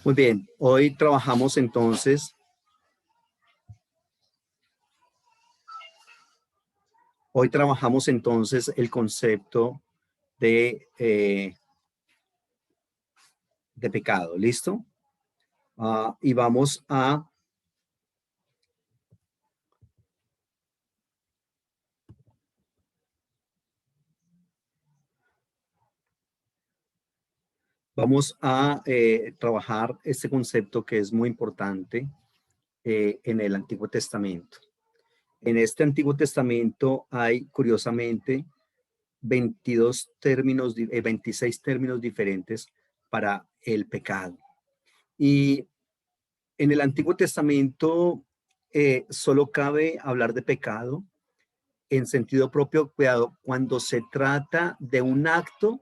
Muy bien, hoy trabajamos entonces el concepto de pecado, ¿listo? Y vamos a trabajar este concepto que es muy importante en el Antiguo Testamento. En este Antiguo Testamento hay, curiosamente, 26 términos diferentes para el pecado. Y en el Antiguo Testamento solo cabe hablar de pecado en sentido propio, cuidado, cuando se trata de un acto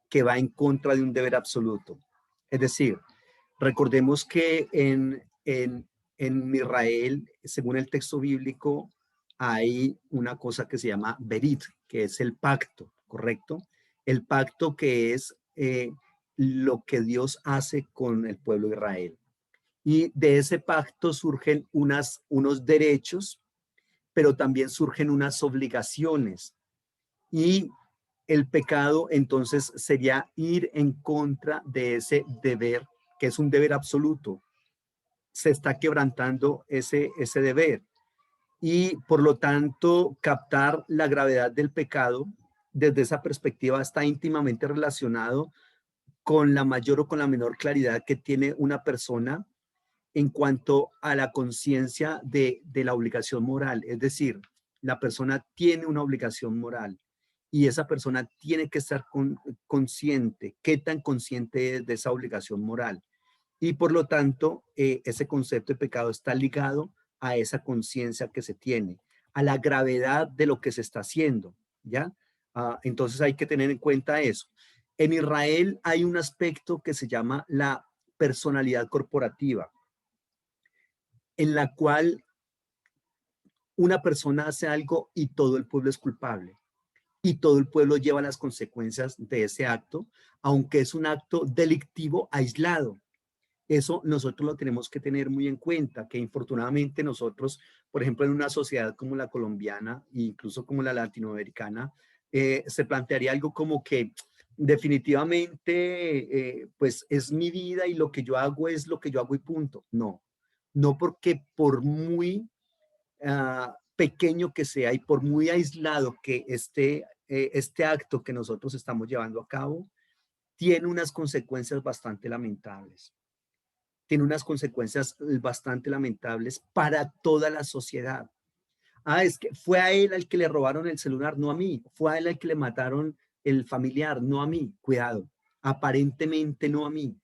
que va en contra de un deber absoluto. Es decir, recordemos que en Israel, según el texto bíblico, hay una cosa que se llama berit, que es el pacto, ¿correcto? El pacto que es lo que Dios hace con el pueblo de Israel. Y de ese pacto surgen unos derechos, pero también surgen unas obligaciones. Y el pecado entonces sería ir en contra de ese deber, que es un deber absoluto. Se está quebrantando ese deber. Y por lo tanto, captar la gravedad del pecado desde esa perspectiva está íntimamente relacionado con la mayor o con la menor claridad que tiene una persona en cuanto a la conciencia de la obligación moral. Es decir, la persona tiene una obligación moral y esa persona tiene que estar consciente, qué tan consciente es de esa obligación moral. Y por lo tanto, ese concepto de pecado está ligado a esa conciencia que se tiene, a la gravedad de lo que se está haciendo, ¿ya? Entonces hay que tener en cuenta eso. En Israel hay un aspecto que se llama la personalidad corporativa, en la cual una persona hace algo y todo el pueblo es culpable y todo el pueblo lleva las consecuencias de ese acto, aunque es un acto delictivo aislado. Eso nosotros lo tenemos que tener muy en cuenta, que infortunadamente nosotros, por ejemplo, en una sociedad como la colombiana e incluso como la latinoamericana, se plantearía algo como que definitivamente, pues es mi vida y lo que yo hago es lo que yo hago y punto. No, no porque por muy pequeño que sea y por muy aislado que esté este acto que nosotros estamos llevando a cabo, tiene unas consecuencias bastante lamentables. Tiene unas consecuencias bastante lamentables para toda la sociedad. Es que fue a él al que le robaron el celular, no a mí. Fue a él al que le mataron el familiar, no a mí. Cuidado, aparentemente no a mí.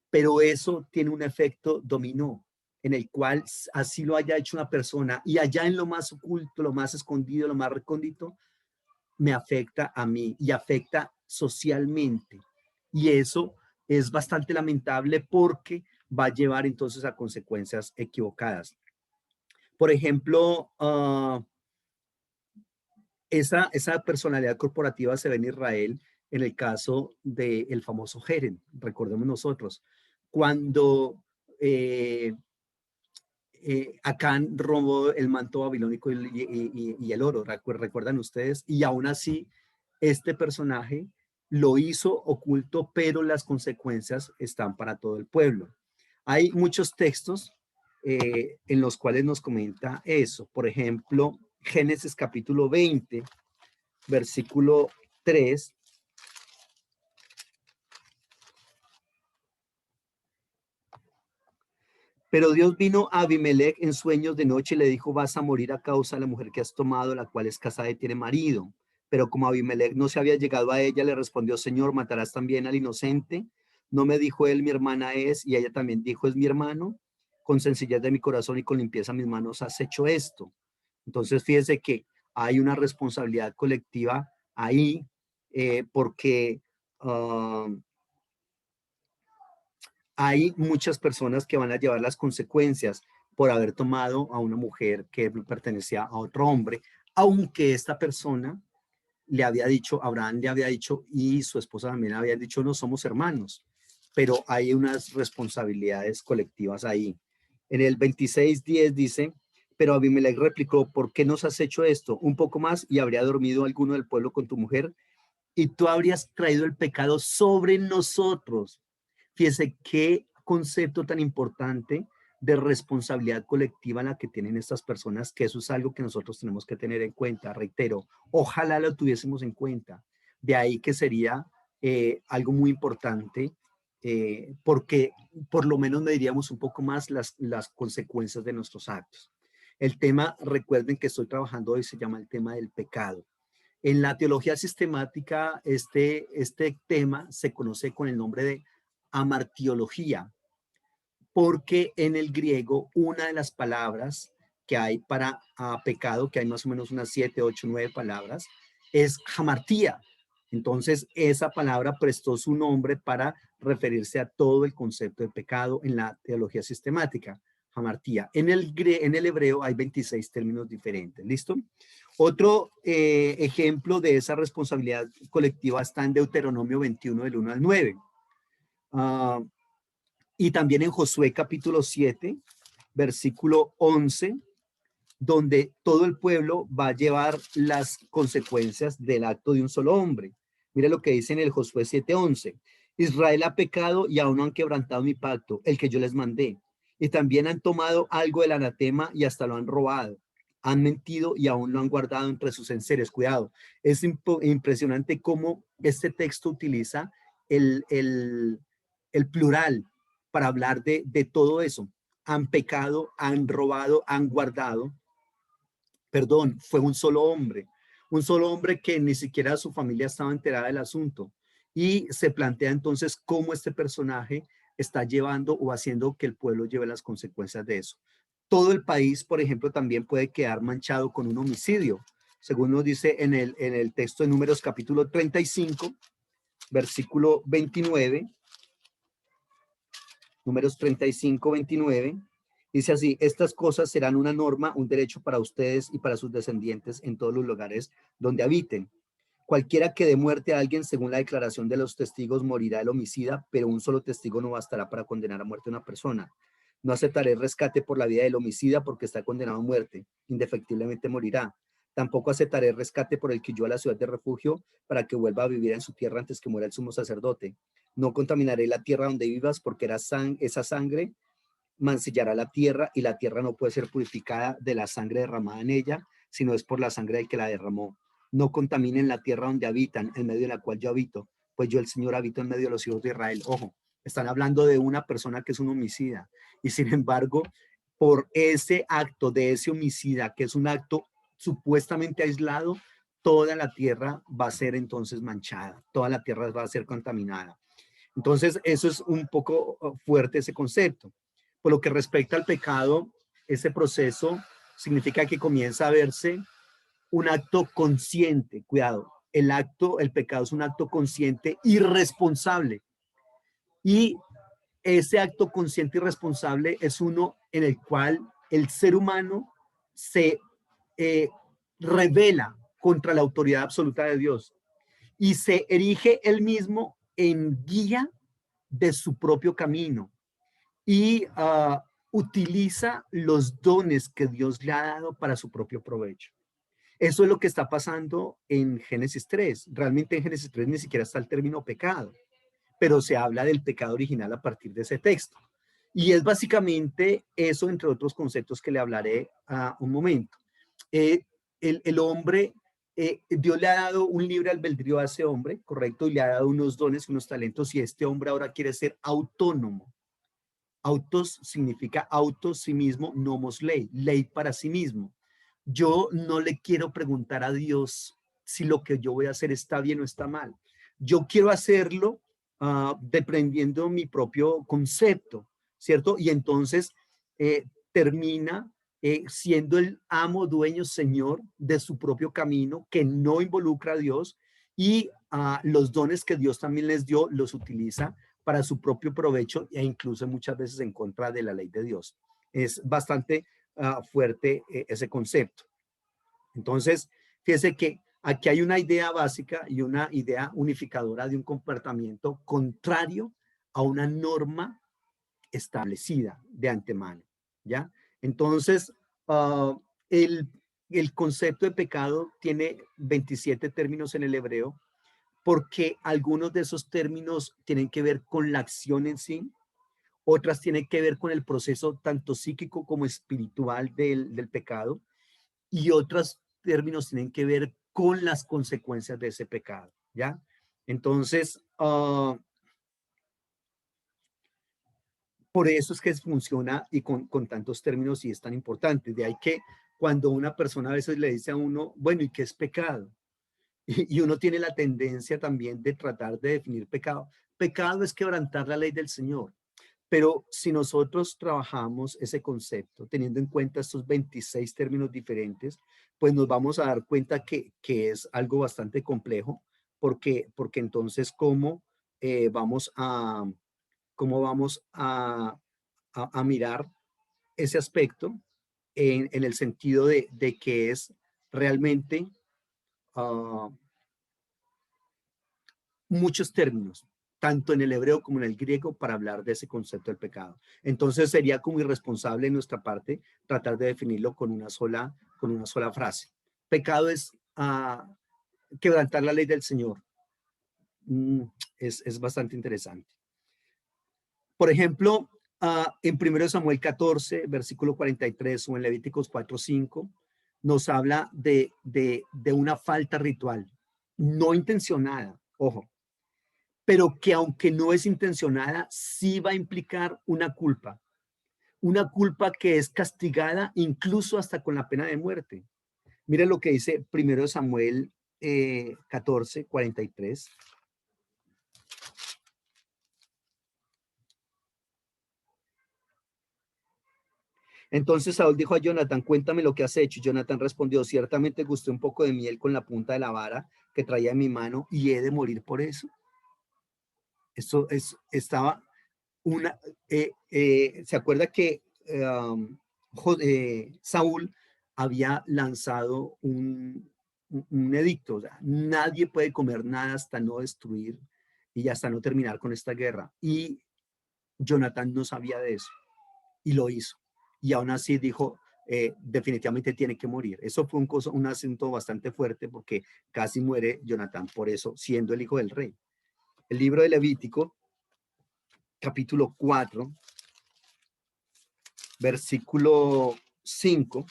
Pero eso tiene un efecto dominó, en el cual así lo haya hecho una persona y allá en lo más oculto, lo más escondido, lo más recóndito, me afecta a mí y afecta socialmente. Y eso es bastante lamentable porque va a llevar entonces a consecuencias equivocadas. Por ejemplo, esa personalidad corporativa se ve en Israel en el caso del famoso Jerem, recordemos nosotros, cuando Acán robó el manto babilónico y el oro, recuerdan ustedes, y aún así este personaje lo hizo oculto, pero las consecuencias están para todo el pueblo. Hay muchos textos en los cuales nos comenta eso. Por ejemplo, Génesis capítulo 20, versículo 3. Pero Dios vino a Abimelech en sueños de noche y le dijo, vas a morir a causa de la mujer que has tomado, la cual es casada y tiene marido. Pero como Abimelech no se había llegado a ella, le respondió, Señor, ¿matarás también al inocente? No me dijo él, mi hermana es, y ella también dijo, es mi hermano. Con sencillez de mi corazón y con limpieza de mis manos has hecho esto. Entonces, fíjese que hay una responsabilidad colectiva ahí, porque hay muchas personas que van a llevar las consecuencias por haber tomado a una mujer que pertenecía a otro hombre, aunque esta persona le había dicho, Abraham le había dicho y su esposa también le había dicho, no somos hermanos. pero hay unas responsabilidades colectivas ahí. En el 26:10 dice, pero Abimelech replicó, ¿por qué nos has hecho esto? Un poco más y habría dormido alguno del pueblo con tu mujer y tú habrías traído el pecado sobre nosotros. Fíjese qué concepto tan importante de responsabilidad colectiva la que tienen estas personas, que eso es algo que nosotros tenemos que tener en cuenta. Reitero, ojalá lo tuviésemos en cuenta. De ahí que sería algo muy importante, porque por lo menos mediríamos un poco más las consecuencias de nuestros actos. El tema, recuerden que estoy trabajando hoy, se llama el tema del pecado. En la teología sistemática, este tema se conoce con el nombre de amartiología, porque en el griego una de las palabras que hay para pecado, que hay más o menos unas 7, 8, 9 palabras, es hamartía. Entonces, esa palabra prestó su nombre para referirse a todo el concepto de pecado en la teología sistemática, hamartía. En el hebreo hay 26 términos diferentes, ¿listo? Otro ejemplo de esa responsabilidad colectiva está en Deuteronomio 21, del 1 al 9. Y también en Josué capítulo 7, versículo 11, donde todo el pueblo va a llevar las consecuencias del acto de un solo hombre. Mire lo que dice en el Josué 7:11. Israel ha pecado y aún no han quebrantado mi pacto, el que yo les mandé. Y también han tomado algo del anatema y hasta lo han robado. Han mentido y aún lo han guardado entre sus enseres. Cuidado, es impresionante cómo este texto utiliza el, el, el plural para hablar de todo eso. Han pecado, han robado, han guardado. Perdón, fue un solo hombre que ni siquiera su familia estaba enterada del asunto. Y se plantea entonces cómo este personaje está llevando o haciendo que el pueblo lleve las consecuencias de eso. Todo el país, por ejemplo, también puede quedar manchado con un homicidio, según nos dice en el texto de Números capítulo 35, versículo 29, Números 35, 29. Dice así, estas cosas serán una norma, un derecho para ustedes y para sus descendientes en todos los lugares donde habiten. Cualquiera que dé muerte a alguien, según la declaración de los testigos, morirá el homicida, pero un solo testigo no bastará para condenar a muerte a una persona. No aceptaré rescate por la vida del homicida porque está condenado a muerte. Indefectiblemente morirá. Tampoco aceptaré rescate por el que huyó a la ciudad de refugio para que vuelva a vivir en su tierra antes que muera el sumo sacerdote. No contaminaré la tierra donde vivas porque esa sangre mancillará la tierra y la tierra no puede ser purificada de la sangre derramada en ella, sino es por la sangre del que la derramó. No contaminen la tierra donde habitan, en medio de la cual yo habito, pues yo el Señor habito en medio de los hijos de Israel. Ojo, están hablando de una persona que es un homicida y sin embargo, por ese acto de ese homicida, que es un acto supuestamente aislado, toda la tierra va a ser entonces manchada, toda la tierra va a ser contaminada. Entonces, eso es un poco fuerte ese concepto. Por lo que respecta al pecado, ese proceso significa que comienza a verse un acto consciente. Cuidado, el pecado es un acto consciente y responsable. Y ese acto consciente y responsable es uno en el cual el ser humano se eh, revela contra la autoridad absoluta de Dios y se erige él mismo en guía de su propio camino y utiliza los dones que Dios le ha dado para su propio provecho. Eso es lo que está pasando en Génesis 3. Realmente en Génesis 3 ni siquiera está el término pecado, pero se habla del pecado original a partir de ese texto. Y es básicamente eso, entre otros conceptos que le hablaré a un momento. Eh, el hombre, Dios le ha dado un libre albedrío a ese hombre, correcto, y le ha dado unos dones, unos talentos, y este hombre ahora quiere ser autónomo. Autos significa auto, sí mismo, nomos ley, ley para sí mismo. Yo no le quiero preguntar a Dios si lo que yo voy a hacer está bien o está mal. Yo quiero hacerlo dependiendo mi propio concepto, ¿cierto? Y entonces termina siendo el amo, dueño, señor de su propio camino que no involucra a Dios y los dones que Dios también les dio los utiliza para su propio provecho e incluso muchas veces en contra de la ley de Dios. Es bastante fuerte ese concepto. Entonces, fíjese que aquí hay una idea básica y una idea unificadora de un comportamiento contrario a una norma establecida de antemano, ¿ya? Entonces, ah, el, el concepto de pecado tiene 27 términos en el hebreo, porque algunos de esos términos tienen que ver con la acción en sí, otras tienen que ver con el proceso tanto psíquico como espiritual del pecado, y otros términos tienen que ver con las consecuencias de ese pecado, ¿ya? Entonces, por eso es que funciona y con tantos términos y es tan importante. De ahí que cuando una persona a veces le dice a uno, bueno, ¿y qué es pecado? Y uno tiene la tendencia también de tratar de definir pecado. Pecado es quebrantar la ley del Señor. Pero si nosotros trabajamos ese concepto, teniendo en cuenta estos 26 términos diferentes, pues nos vamos a dar cuenta que es algo bastante complejo, porque entonces, vamos cómo vamos a mirar ese aspecto en el sentido de que es realmente ah, muchos términos, tanto en el hebreo como en el griego, para hablar de ese concepto del pecado. Entonces sería como irresponsable en nuestra parte tratar de definirlo con una sola frase. Pecado es quebrantar la ley del Señor. Mm, es bastante interesante. Por ejemplo, en 1 Samuel 14, versículo 43, o en Levíticos 4, 5, nos habla de una falta ritual, no intencionada, ojo, pero que aunque no es intencionada, sí va a implicar una culpa que es castigada incluso hasta con la pena de muerte. Miren lo que dice 1 Samuel 14, 43. Entonces Saúl dijo a Jonathan, cuéntame lo que has hecho. Y Jonathan respondió, ciertamente gusté un poco de miel con la punta de la vara que traía en mi mano y he de morir por eso. Estaba una, ¿se acuerda que Saúl había lanzado un edicto? O sea, nadie puede comer nada hasta no destruir y hasta no terminar con esta guerra. Y Jonathan no sabía de eso y lo hizo. Y aún así dijo, definitivamente tiene que morir. Eso fue un asunto bastante fuerte porque casi muere Jonathan por eso, siendo el hijo del rey. El libro de Levítico, capítulo 4, versículo 5,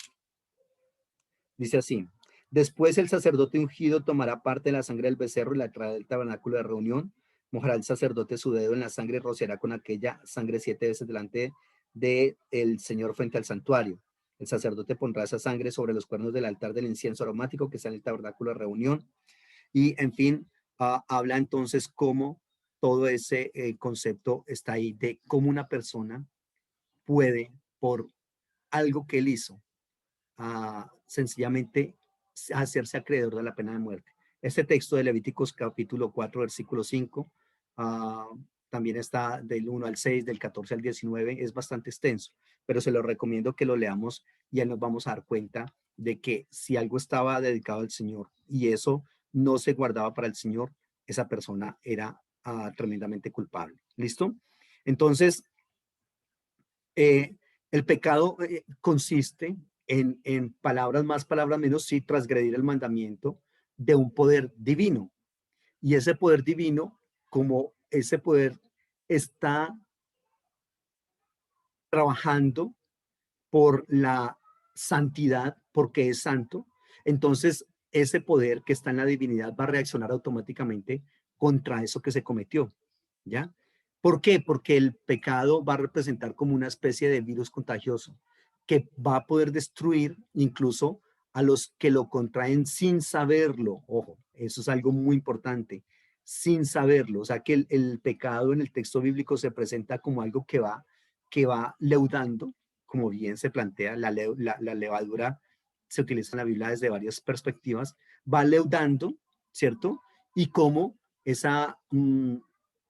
dice así: después el sacerdote ungido tomará parte de la sangre del becerro y la traerá del tabernáculo de reunión. Mojará el sacerdote su dedo en la sangre y rociará con aquella sangre 7 veces delante del Señor frente al santuario. El sacerdote pondrá esa sangre sobre los cuernos del altar del incienso aromático que está en el tabernáculo de reunión. Y en fin, habla entonces cómo todo ese concepto está ahí de cómo una persona puede, por algo que él hizo, sencillamente hacerse acreedor de la pena de muerte. Este texto de Levíticos capítulo 4, versículo 5, también está del 1 al 6, del 14 al 19, es bastante extenso, pero se lo recomiendo que lo leamos y ya nos vamos a dar cuenta de que si algo estaba dedicado al Señor y eso no se guardaba para el Señor, esa persona era tremendamente culpable. ¿Listo? Entonces, eh, el pecado consiste en palabras más, palabras menos, sí, transgredir el mandamiento de un poder divino. Y ese poder divino, como ese poder está trabajando por la santidad, porque es santo, entonces ese poder que está en la divinidad va a reaccionar automáticamente contra eso que se cometió, ¿ya? ¿Por qué? Porque el pecado va a representar como una especie de virus contagioso que va a poder destruir incluso a los que lo contraen sin saberlo. Ojo, eso es algo muy importante, sin saberlo. O sea, que el pecado en el texto bíblico se presenta como algo que va leudando, como bien se plantea, la levadura se utiliza en la Biblia desde varias perspectivas, va leudando, ¿cierto? Y cómo esa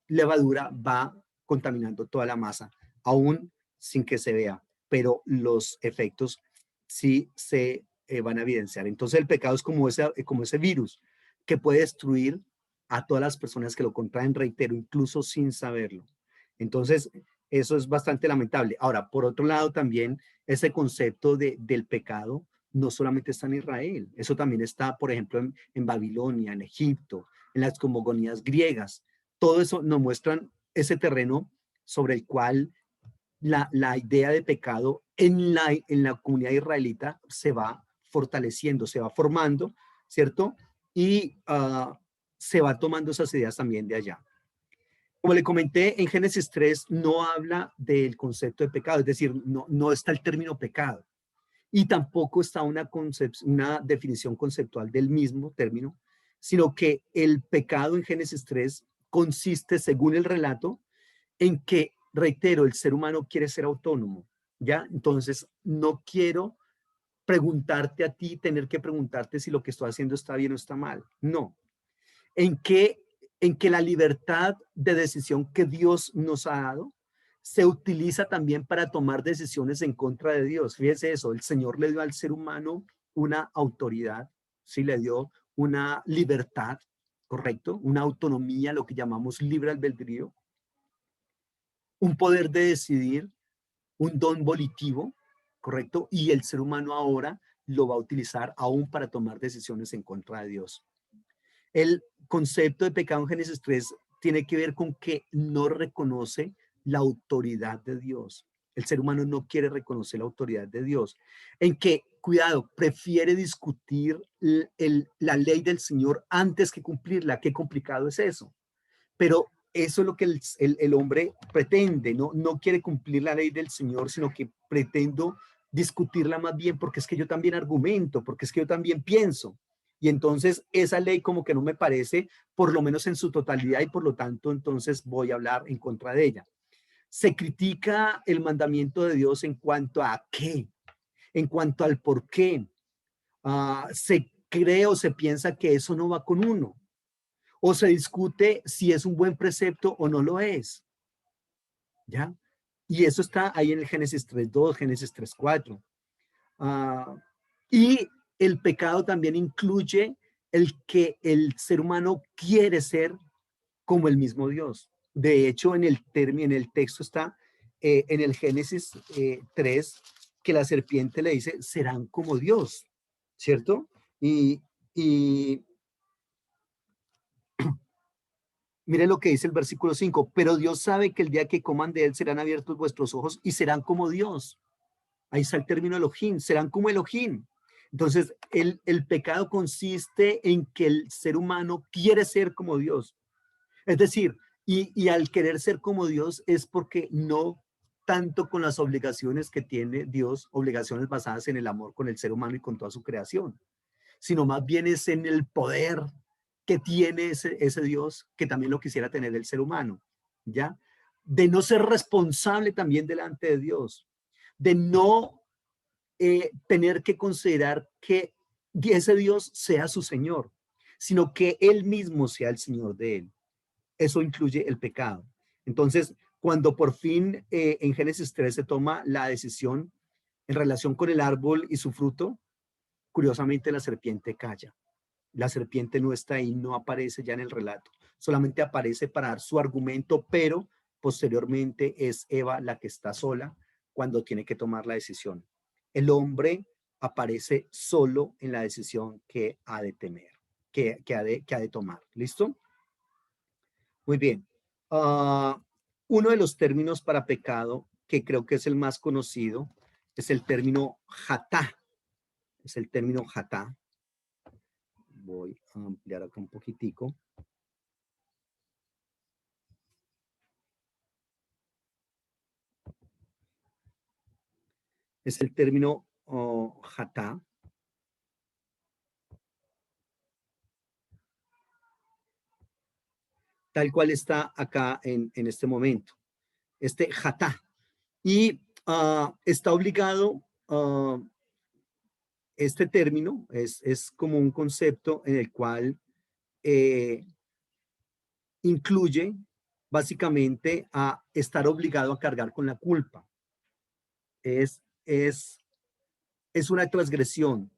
levadura va contaminando toda la masa, aún sin que se vea, pero los efectos sí se van a evidenciar. Entonces el pecado es como ese virus que puede destruir a todas las personas que lo contraen, reitero, incluso sin saberlo. Entonces, eso es bastante lamentable. Ahora, por otro lado, también ese concepto del pecado no solamente está en Israel, eso también está, por ejemplo, en Babilonia, en Egipto, en las cosmogonías griegas. Todo eso nos muestran ese terreno sobre el cual la idea de pecado en la comunidad israelita se va fortaleciendo, se va formando, ¿cierto? Y se va tomando esas ideas también de allá. Como le comenté, en Génesis 3 no habla del concepto de pecado, es decir, no está el término pecado y tampoco está una definición conceptual del mismo término, sino que el pecado en Génesis 3 consiste, según el relato, en que, reitero, el ser humano quiere ser autónomo, ¿ya? Entonces, no quiero preguntarte a ti, tener que preguntarte si lo que estoy haciendo está bien o está mal. No. En que, en que la libertad de decisión que Dios nos ha dado se utiliza también para tomar decisiones en contra de Dios. Fíjese eso, el Señor le dio al ser humano una autoridad, sí, le dio una libertad, ¿correcto? Una autonomía, lo que llamamos libre albedrío, un poder de decidir, un don volitivo, ¿correcto? Y el ser humano ahora lo va a utilizar aún para tomar decisiones en contra de Dios. El concepto de pecado en Génesis 3 tiene que ver con que no reconoce la autoridad de Dios. El ser humano no quiere reconocer la autoridad de Dios. En que, cuidado, prefiere discutir la ley del Señor antes que cumplirla. Qué complicado es eso. Pero eso es lo que el hombre pretende, no quiere cumplir la ley del Señor, sino que pretendo discutirla más bien porque es que yo también argumento, porque es que yo también pienso. Y entonces esa ley como que no me parece, por lo menos en su totalidad, y por lo tanto entonces voy a hablar en contra de ella. Se critica el mandamiento de Dios en cuanto a qué, en cuanto al por qué. Se cree o se piensa que eso no va con uno o se discute si es un buen precepto o no lo es, ¿ya? Y eso está ahí en el Génesis 3.2, Génesis 3.4. Uh, y el pecado también incluye el que el ser humano quiere ser como el mismo Dios. De hecho, en el texto está en el Génesis 3 que la serpiente le dice, serán como Dios, ¿cierto? Y mire lo que dice el versículo 5, pero Dios sabe que el día que coman de él serán abiertos vuestros ojos y serán como Dios. Ahí está el término Elohim, serán como Elohim. Entonces, el pecado consiste en que el ser humano quiere ser como Dios. Es decir, y al querer ser como Dios es porque no tanto con las obligaciones que tiene Dios, obligaciones basadas en el amor con el ser humano y con toda su creación, sino más bien es en el poder que tiene ese Dios que también lo quisiera tener el ser humano, ¿ya? De no ser responsable también delante de Dios, de no tener que considerar que ese Dios sea su Señor, sino que Él mismo sea el Señor de Él. Eso incluye el pecado. Entonces, cuando por fin en Génesis 3 se toma la decisión en relación con el árbol y su fruto, curiosamente la serpiente calla. La serpiente no está ahí, no aparece ya en el relato, solamente aparece para dar su argumento, pero posteriormente es Eva la que está sola cuando tiene que tomar la decisión. El hombre aparece solo en la decisión que ha de temer, que ha de tomar. ¿Listo? Muy bien. Uno de los términos para pecado, que creo que es el más conocido, es el término jatá. Es el término jatá. Voy a ampliar acá un poquitico. Es el término jatá, tal cual está acá en este momento. Este jatá. Y está obligado, este término es como un concepto en el cual eh, incluye básicamente a estar obligado a cargar con la culpa. Es, es, es una transgresión.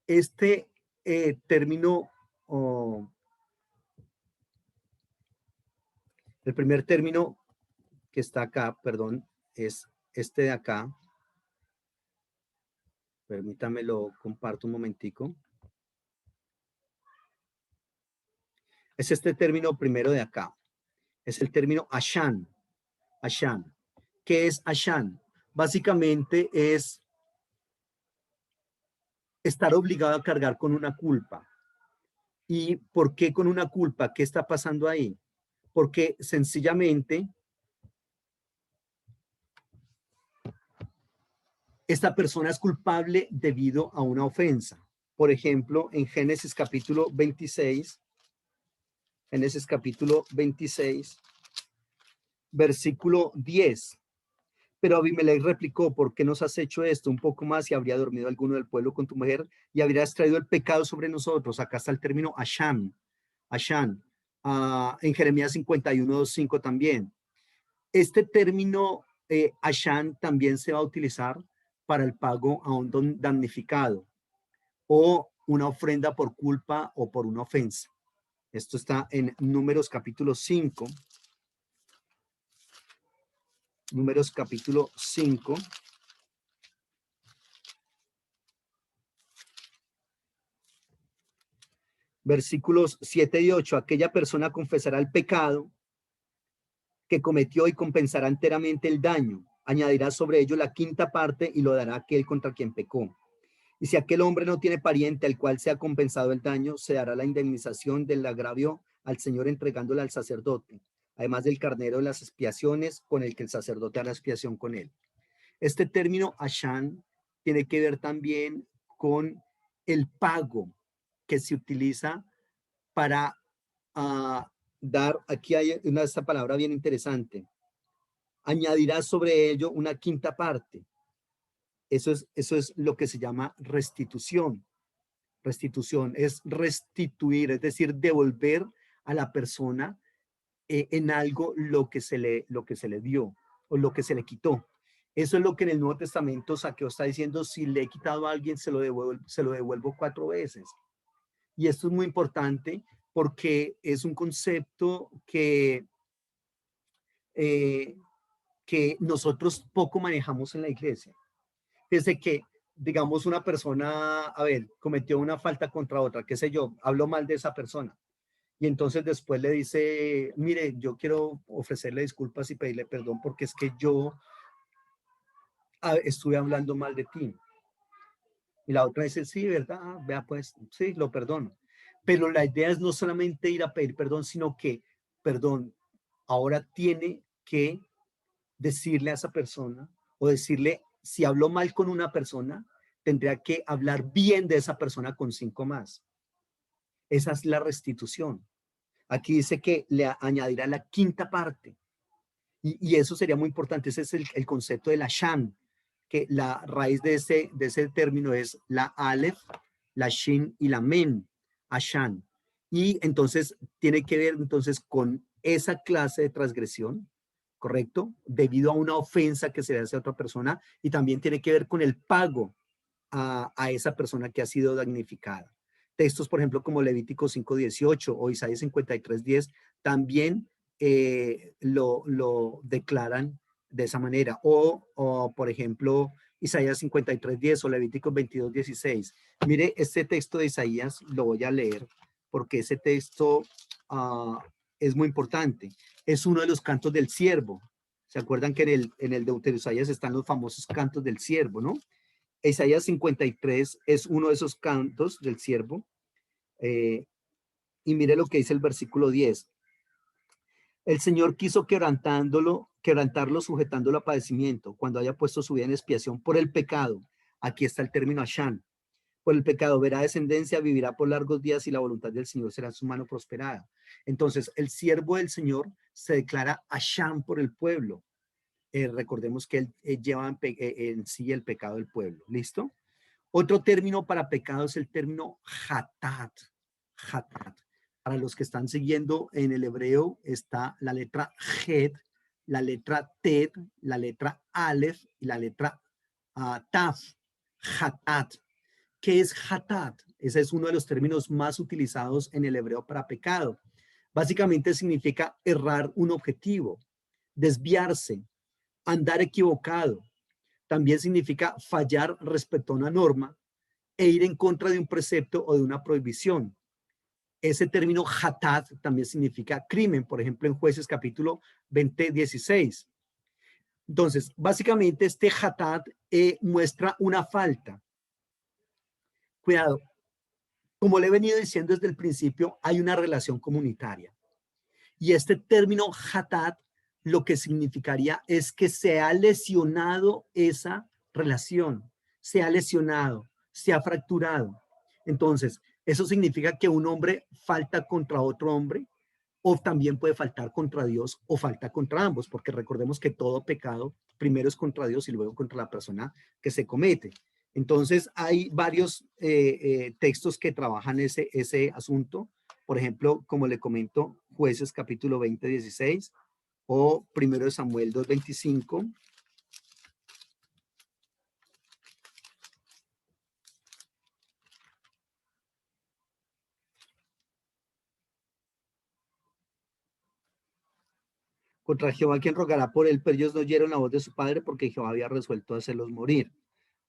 Este término, oh, el primer término que está acá, perdón, es este de acá. Permítame, lo comparto un momentico. Es este término primero de acá. Es el término ashan. Ashan. ¿Qué es ashan? Básicamente es estar obligado a cargar con una culpa. ¿Y por qué con una culpa? ¿Qué está pasando ahí? Porque sencillamente esta persona es culpable debido a una ofensa. Por ejemplo, en Génesis capítulo 26, versículo 10. Pero Abimelech replicó: ¿por qué nos has hecho esto? Un poco más y habría dormido alguno del pueblo con tu mujer y habrías traído el pecado sobre nosotros. Acá está el término Ashan. Ashan. En Jeremías 51:5 también. Este término Ashan también se va a utilizar para el pago a un damnificado o una ofrenda por culpa o por una ofensa. Esto está en Números capítulo 5. Números capítulo 5. Versículos 7 y 8. Aquella persona confesará el pecado que cometió y compensará enteramente el daño. Añadirá sobre ello la quinta parte y lo dará a aquel contra quien pecó. Y si aquel hombre no tiene pariente al cual se ha compensado el daño, se dará la indemnización del agravio al Señor entregándola al sacerdote, además del carnero de las expiaciones con el que el sacerdote hará expiación con él. Este término Ashan tiene que ver también con el pago que se utiliza para dar, aquí hay esta palabra bien interesante, añadirá sobre ello una quinta parte. Eso es lo que se llama restitución. Restitución es restituir, es decir, devolver a la persona en algo lo que se le dio o lo que se le quitó. Eso es lo que en el Nuevo Testamento Zaqueo está diciendo: si le he quitado a alguien, se lo devuelvo 4 veces. Y esto es muy importante porque es un concepto eh, que nosotros poco manejamos en la iglesia. Desde que, digamos, una persona, a ver, cometió una falta contra otra, qué sé yo, habló mal de esa persona. Y entonces después le dice: mire, yo quiero ofrecerle disculpas y pedirle perdón porque es que yo estuve hablando mal de ti. Y la otra dice: sí, ¿verdad? Vea, pues, sí, lo perdono. Pero la idea es no solamente ir a pedir perdón, sino que, perdón, ahora tiene que decirle a esa persona o decirle, si habló mal con una persona, tendría que hablar bien de esa persona con 5 más. Esa es la restitución. Aquí dice que le añadirá la quinta parte. Y eso sería muy importante. Ese es el concepto de la shan, que la raíz de ese término es la aleph, la shin y la men, ashan. Y entonces tiene que ver entonces con esa clase de transgresión, ¿correcto? Debido a una ofensa que se le hace a otra persona, y también tiene que ver con el pago a esa persona que ha sido damnificada. Textos, por ejemplo, como Levítico 5:18 o Isaías 53:10, también lo declaran de esa manera. O, por ejemplo, Isaías 53:10 o Levítico 22:16. Mire, este texto de Isaías lo voy a leer porque ese texto es muy importante. Es uno de los cantos del siervo. ¿Se acuerdan que en el Deuteronomio Isaías están los famosos cantos del siervo, no? Isaías 53 es uno de esos cantos del siervo. Y mire lo que dice el versículo 10. El Señor quiso quebrantarlo, sujetándolo a padecimiento, cuando haya puesto su vida en expiación por el pecado. Aquí está el término Ashan. Por el pecado verá descendencia, vivirá por largos días y la voluntad del Señor será su mano prosperada. Entonces, el siervo del Señor se declara Ashan por el pueblo. Recordemos que él lleva en sí el pecado del pueblo. ¿Listo? Otro término para pecado es el término hatat. Hatat. Para los que están siguiendo en el hebreo está la letra Het, la letra Tet, la letra Aleph y la letra Taf. Hatat. ¿Qué es hatat? Ese es uno de los términos más utilizados en el hebreo para pecado. Básicamente significa errar un objetivo, desviarse, andar equivocado. También significa fallar respecto a una norma e ir en contra de un precepto o de una prohibición. Ese término hatat también significa crimen, por ejemplo, en Jueces capítulo 20:16. Entonces, básicamente este hatat muestra una falta. Cuidado, como le he venido diciendo desde el principio, hay una relación comunitaria. Y este término hatat lo que significaría es que se ha lesionado esa relación, se ha lesionado, se ha fracturado. Entonces, eso significa que un hombre falta contra otro hombre, o también puede faltar contra Dios o falta contra ambos, porque recordemos que todo pecado primero es contra Dios y luego contra la persona que se comete. Entonces, hay varios textos que trabajan ese asunto. Por ejemplo, como le comento, Jueces capítulo 20:16 o primero de Samuel 2:25. Contra Jehová quien rogará por él, pero ellos no oyeron la voz de su padre porque Jehová había resuelto hacerlos morir.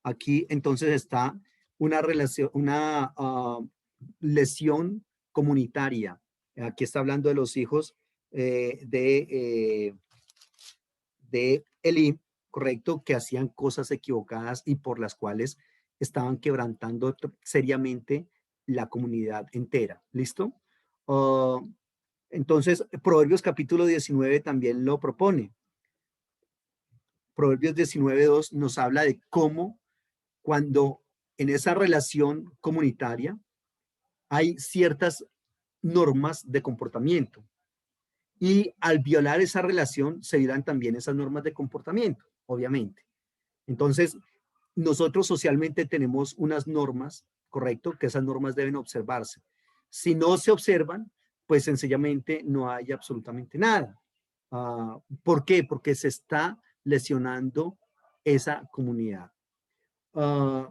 Aquí entonces está una relación, una lesión comunitaria. Aquí está hablando de los hijos de Elí, correcto, que hacían cosas equivocadas y por las cuales estaban quebrantando seriamente la comunidad entera. ¿Listo? Entonces, Proverbios capítulo 19 también lo propone. Proverbios 19:2 nos habla de cómo cuando en esa relación comunitaria hay ciertas normas de comportamiento y al violar esa relación se violan también esas normas de comportamiento, obviamente. Entonces, nosotros socialmente tenemos unas normas, correcto, que esas normas deben observarse. Si no se observan, pues sencillamente no hay absolutamente nada. ¿Por qué? Porque se está lesionando esa comunidad. Uh,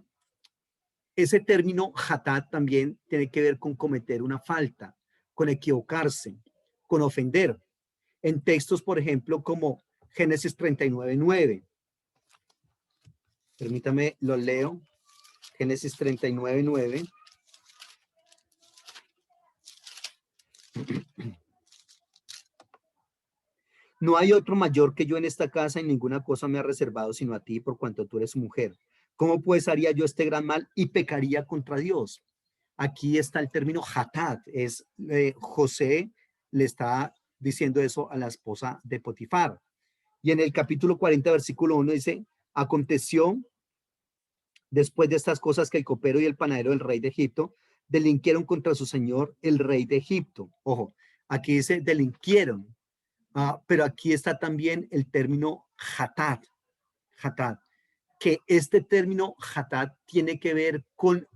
Ese término hatat también tiene que ver con cometer una falta, con equivocarse, con ofender. En textos, por ejemplo, como Génesis 39:9. Permítame, lo leo. Génesis 39:9. No hay otro mayor que yo en esta casa y ninguna cosa me ha reservado sino a ti por cuanto tú eres mujer. ¿Cómo pues haría yo este gran mal y pecaría contra Dios? Aquí está el término hatat. José le está diciendo eso a la esposa de Potifar. Y en el capítulo 40, versículo 1 dice, aconteció después de estas cosas que el copero y el panadero del rey de Egipto delinquieron contra su señor, el rey de Egipto. Ojo, aquí dice delinquieron, pero aquí está también el término hatat, hatat, que este término hatat tiene que ver con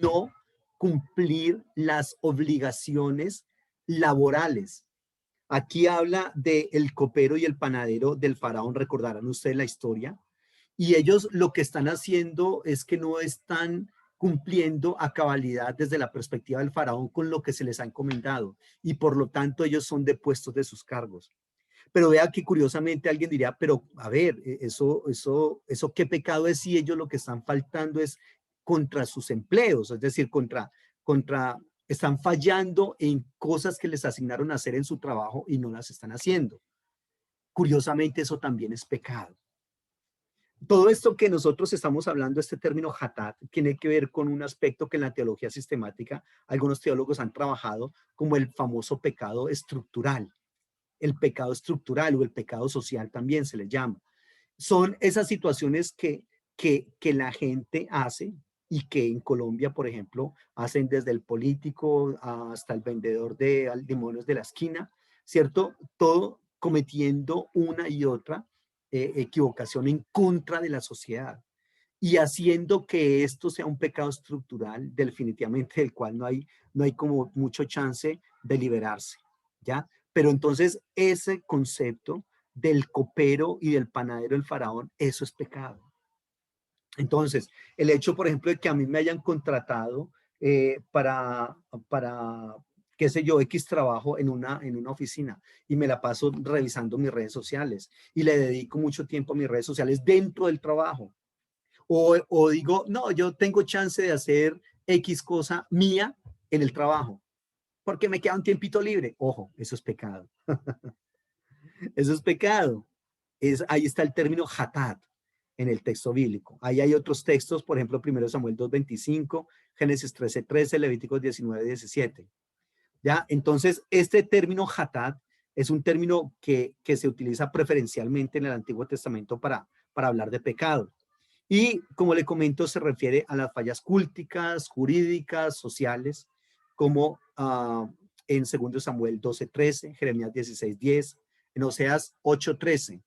no cumplir las obligaciones laborales. Aquí habla de el copero y el panadero del faraón, recordarán ustedes la historia, y ellos lo que están haciendo es que no están cumpliendo a cabalidad desde la perspectiva del faraón con lo que se les ha encomendado, y por lo tanto ellos son depuestos de sus cargos. Pero vea que curiosamente alguien diría, pero a ver, eso qué pecado es si ellos lo que están faltando es contra sus empleos, es decir, están fallando en cosas que les asignaron a hacer en su trabajo y no las están haciendo. Curiosamente eso también es pecado. Todo esto que nosotros estamos hablando, este término hatat, tiene que ver con un aspecto que en la teología sistemática algunos teólogos han trabajado como el famoso pecado estructural. El pecado estructural o el pecado social también se le llama. Son esas situaciones que la gente hace y que en Colombia, por ejemplo, hacen desde el político hasta el vendedor de limones de la esquina, ¿cierto? Todo cometiendo una y otra equivocación en contra de la sociedad y haciendo que esto sea un pecado estructural definitivamente del cual no hay como mucho chance de liberarse, ¿ya? Pero entonces ese concepto del copero y del panadero del faraón, eso es pecado. Entonces, el hecho, por ejemplo, de que a mí me hayan contratado para qué sé yo, X trabajo en una oficina y me la paso revisando mis redes sociales y le dedico mucho tiempo a mis redes sociales dentro del trabajo. O digo, no, yo tengo chance de hacer X cosa mía en el trabajo porque me queda un tiempito libre. Ojo, eso es pecado. Eso es pecado. Ahí está el término hatat en el texto bíblico. Ahí hay otros textos, por ejemplo, 1 Samuel 2:25, Génesis 13:13, Levíticos 19:17. ¿Ya? Entonces, este término hatat es un término que se utiliza preferencialmente en el Antiguo Testamento para hablar de pecado. Y como le comento, se refiere a las fallas cúlticas, jurídicas, sociales, como en 2 Samuel 12:13, Jeremías 16:10, en Oseas 8:13,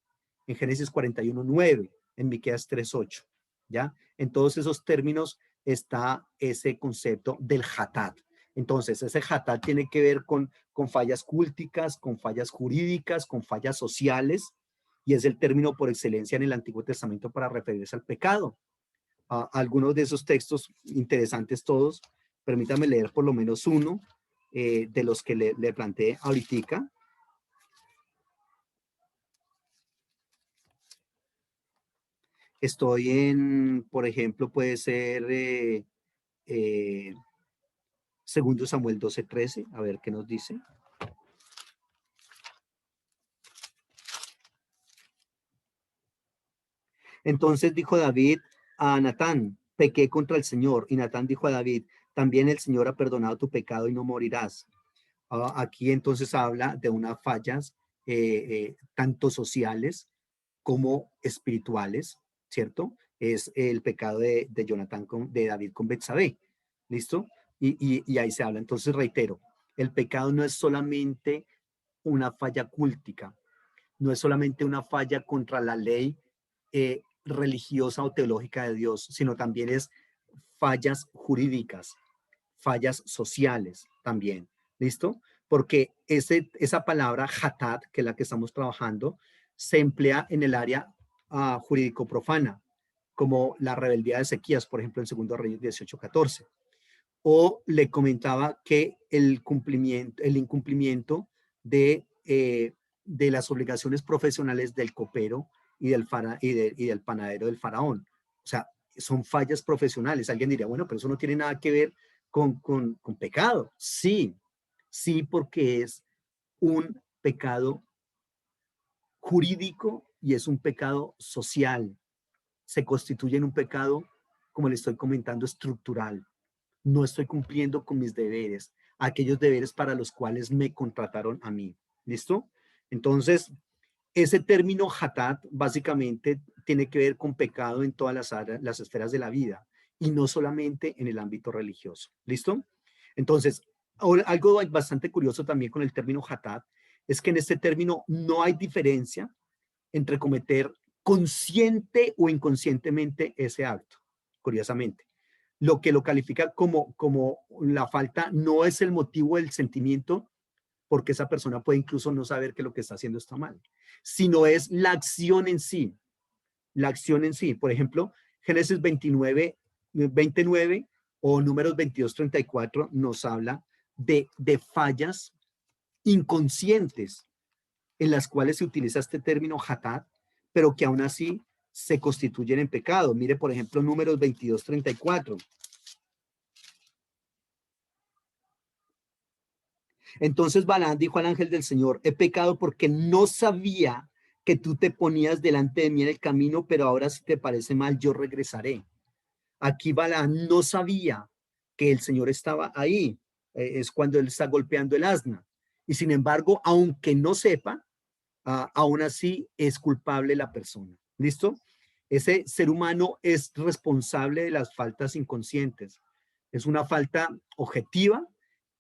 en Génesis 41:9, en Miqueas 3:8. ¿Ya? En todos esos términos está ese concepto del hatat. Entonces, ese hatat tiene que ver con fallas cúlticas, con fallas jurídicas, con fallas sociales, y es el término por excelencia en el Antiguo Testamento para referirse al pecado. Algunos de esos textos, interesantes todos, permítame leer por lo menos uno de los que le planteé ahorita. Estoy en, por ejemplo, puede ser 2 Samuel 12:13, a ver qué nos dice. Entonces dijo David a Natán, pequé contra el Señor. Y Natán dijo a David, también el Señor ha perdonado tu pecado y no morirás. Aquí entonces habla de unas fallas tanto sociales como espirituales, ¿cierto? Es el pecado de Jonatán, de David con Betsabé, ¿listo? Y ahí se habla. Entonces reitero, el pecado no es solamente una falla cúltica, no es solamente una falla contra la ley religiosa o teológica de Dios, sino también es fallas jurídicas, fallas sociales también. ¿Listo? Porque esa palabra hatat, que es la que estamos trabajando, se emplea en el área jurídico profana, como la rebeldía de Ezequías, por ejemplo, en 2 Reyes 18:14. O le comentaba que el incumplimiento de las obligaciones profesionales del copero y del panadero del faraón. O sea, son fallas profesionales. Alguien diría, bueno, pero eso no tiene nada que ver con pecado. Sí, sí, porque es un pecado jurídico y es un pecado social. Se constituye en un pecado, como le estoy comentando, estructural. No estoy cumpliendo con mis deberes, aquellos deberes para los cuales me contrataron a mí. ¿Listo? Entonces, ese término hatat básicamente tiene que ver con pecado en todas las esferas de la vida y no solamente en el ámbito religioso. ¿Listo? Entonces, algo bastante curioso también con el término hatat es que en este término no hay diferencia entre cometer consciente o inconscientemente ese acto, curiosamente. Lo que lo califica como la falta no es el motivo del sentimiento, porque esa persona puede incluso no saber que lo que está haciendo está mal, sino es la acción en sí, la acción en sí. Por ejemplo, Génesis 29 o Números 22:34 nos habla de fallas inconscientes en las cuales se utiliza este término hatat, pero que aún así se constituyen en pecado. Mire, por ejemplo, Números 22:34. Entonces Balaam dijo al ángel del Señor, he pecado porque no sabía que tú te ponías delante de mí en el camino, pero ahora si te parece mal, yo regresaré. Aquí Balaam no sabía que el Señor estaba ahí. Es cuando él está golpeando el asna. Y sin embargo, aunque no sepa, aún así es culpable la persona. ¿Listo? Ese ser humano es responsable de las faltas inconscientes. Es una falta objetiva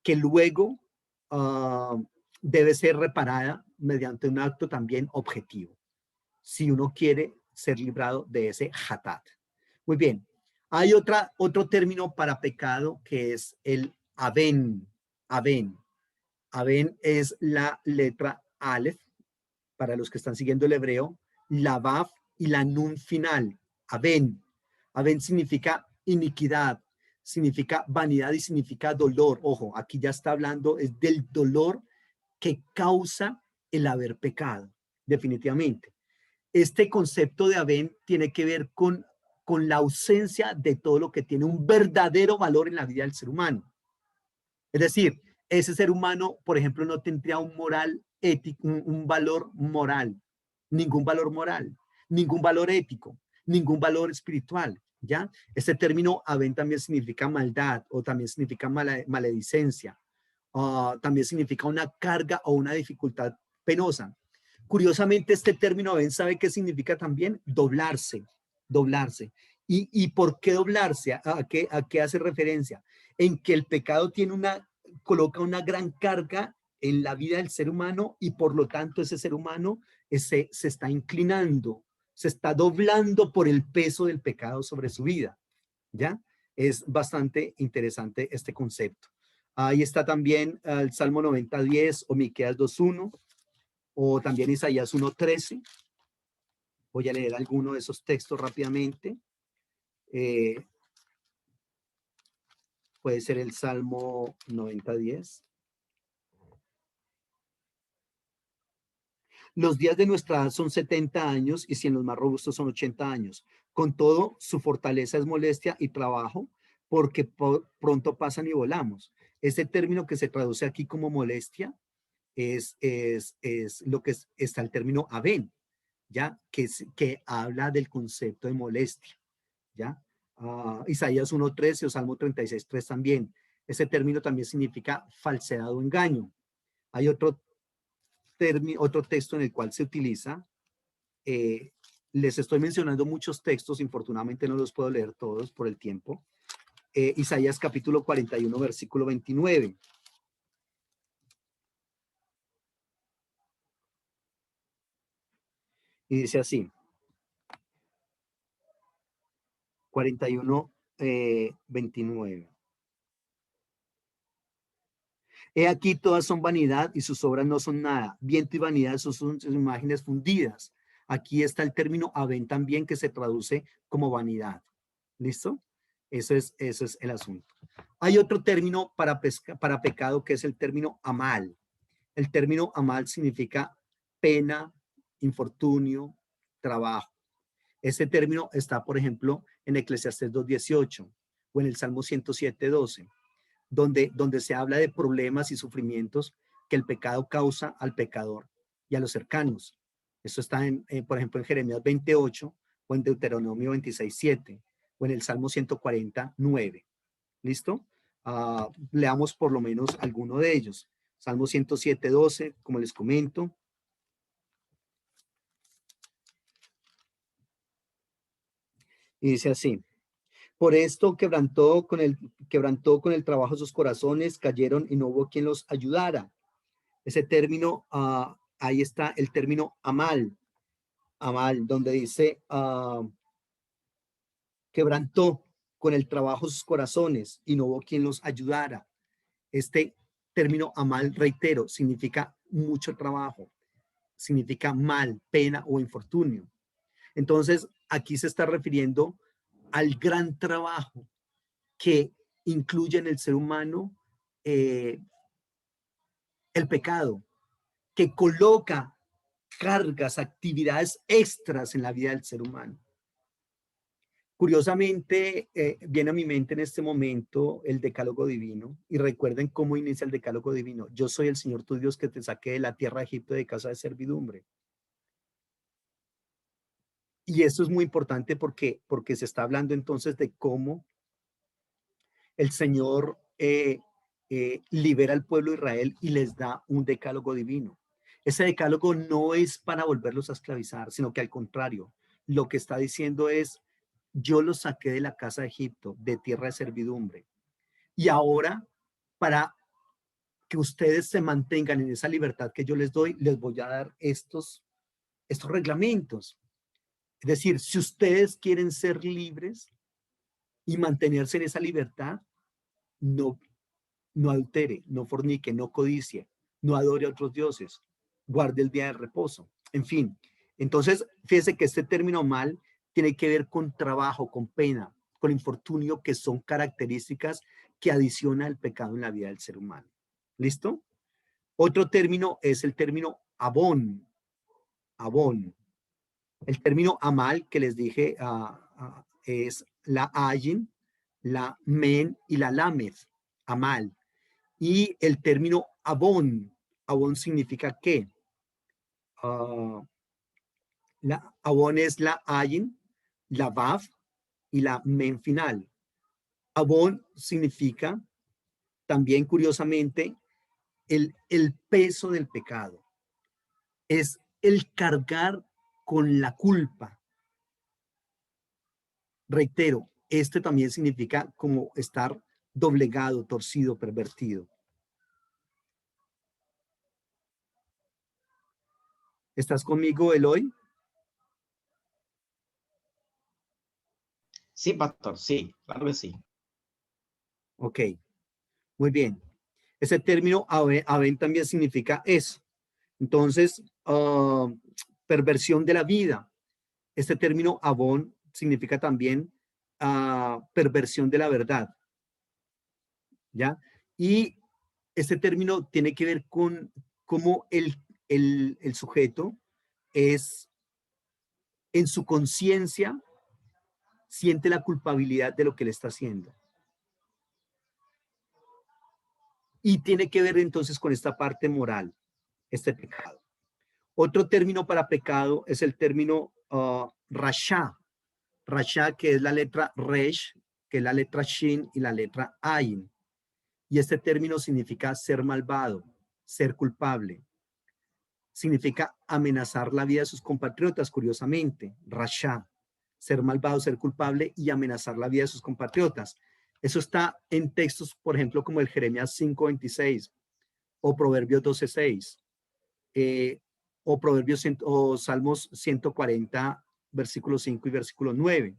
que luego debe ser reparada mediante un acto también objetivo, si uno quiere ser librado de ese hatat. Muy bien. Hay otro término para pecado que es el aven. Aven. Aven es la letra Aleph, para los que están siguiendo el hebreo, la Vav y la Nun final. Aven. Aven significa iniquidad, significa vanidad y significa dolor. Ojo, aquí ya está hablando es del dolor que causa el haber pecado, definitivamente. Este concepto de Abén tiene que ver con la ausencia de todo lo que tiene un verdadero valor en la vida del ser humano. Es decir, ese ser humano, por ejemplo, no tendría un moral ético, un valor moral, ningún valor ético, ningún valor espiritual, ¿ya? Este término Abén también significa maldad o también significa maledicencia, también significa una carga o una dificultad penosa. Curiosamente, este término Abén, ¿sabe qué significa también? Doblarse, doblarse. ¿Y por qué doblarse? ¿A qué hace referencia? En que el pecado coloca una gran carga en la vida del ser humano y por lo tanto ese ser humano se está inclinando, se está doblando por el peso del pecado sobre su vida, ¿ya? Es bastante interesante este concepto. Ahí está también el Salmo 90:10 o Miqueas 2:1 o también Isaías 1:13. Voy a leer alguno de esos textos rápidamente. Puede ser el Salmo 90:10. Los días de nuestra edad son 70 años y si en los más robustos son 80 años. Con todo, su fortaleza es molestia y trabajo porque pronto pasan y volamos. Este término que se traduce aquí como molestia es lo que está el término Abén, ¿ya? Que habla del concepto de molestia, ¿ya? Isaías 1:13 o Salmo 36:3 también. Ese término también significa falsedad o engaño. Hay otro texto en el cual se utiliza. Les estoy mencionando muchos textos, infortunadamente no los puedo leer todos por el tiempo. Isaías capítulo 41, versículo 29. Y dice así, 41, 29. He aquí todas son vanidad y sus obras no son nada. Viento y vanidad son sus imágenes fundidas. Aquí está el término Abén también que se traduce como vanidad. ¿Listo? Eso es el asunto. Hay otro término para pecado que es el término amal. El término amal significa pena, infortunio, trabajo. Ese término está, por ejemplo, en Eclesiastés 2:18 o en el Salmo 107:12, donde se habla de problemas y sufrimientos que el pecado causa al pecador y a los cercanos. Eso está, por ejemplo, en Jeremías 28 o en Deuteronomio 26:7 o en el Salmo 149. ¿Listo? Leamos por lo menos alguno de ellos. Salmo 107:12, como les comento. Y dice así. Por esto quebrantó con el trabajo sus corazones, cayeron y no hubo quien los ayudara. Ese término, ahí está el término amal, donde dice quebrantó con el trabajo sus corazones y no hubo quien los ayudara. Este término amal, reitero, significa mucho trabajo, significa mal, pena o infortunio. Entonces, aquí se está refiriendo al gran trabajo que incluye en el ser humano eh, el pecado, que coloca cargas, actividades extras en la vida del ser humano. Curiosamente, viene a mi mente en este momento el decálogo divino y recuerden cómo inicia el decálogo divino. Yo soy el Señor tu Dios que te saqué de la tierra de Egipto de casa de servidumbre. Y esto es muy importante porque se está hablando entonces de cómo el Señor libera al pueblo de Israel y les da un decálogo divino. Ese decálogo no es para volverlos a esclavizar, sino que al contrario, lo que está diciendo es, yo los saqué de la casa de Egipto, de tierra de servidumbre, y ahora para que ustedes se mantengan en esa libertad que yo les doy, les voy a dar estos reglamentos. Es decir, si ustedes quieren ser libres y mantenerse en esa libertad, no no adultere, no fornique, no codicie, no adore a otros dioses, guarde el día de reposo, en fin. Entonces, fíjese que este término mal tiene que ver con trabajo, con pena, con infortunio, que son características que adiciona el pecado en la vida del ser humano. ¿Listo? Otro término es el término abón. Abón. El término amal que les dije es la ayin, la men y la lamed. Amal. Y el término abón. Abón significa ¿qué? La abón es la ayin, la vav y la men final. Abón significa también, curiosamente, el peso del pecado. Es el cargar con la culpa. Reitero, este también significa como estar doblegado, torcido, pervertido. ¿Estás conmigo, Eloy? Sí, pastor, sí, claro que sí. Ok, muy bien. Ese término aven también significa eso. Entonces, perversión de la vida. Este término abón significa también perversión de la verdad. ¿Ya? Y este término tiene que ver con cómo el sujeto es en su conciencia, siente la culpabilidad de lo que le está haciendo. Y tiene que ver entonces con esta parte moral, este pecado. Otro término para pecado es el término rasha. Rasha, que es la letra resh, que es la letra shin y la letra ayin. Y este término significa ser malvado, ser culpable. Significa amenazar la vida de sus compatriotas, curiosamente. Rasha, ser malvado, ser culpable y amenazar la vida de sus compatriotas. Eso está en textos, por ejemplo, como el Jeremías 5:26 o Proverbios 12:6 o Proverbios o Salmos 140, versículo 5 y versículo 9.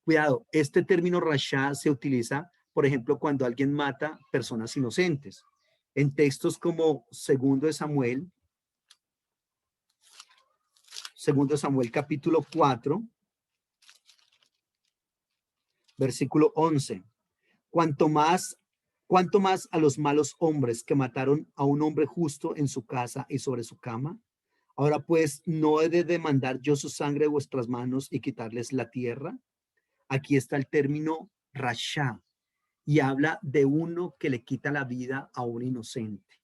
Cuidado, este término rasha se utiliza, por ejemplo, cuando alguien mata personas inocentes. En textos como Segundo Samuel capítulo 4, versículo 11. Cuanto más a los malos hombres que mataron a un hombre justo en su casa y sobre su cama. Ahora pues, ¿no he de demandar yo su sangre de vuestras manos y quitarles la tierra? Aquí está el término rasha y habla de uno que le quita la vida a un inocente.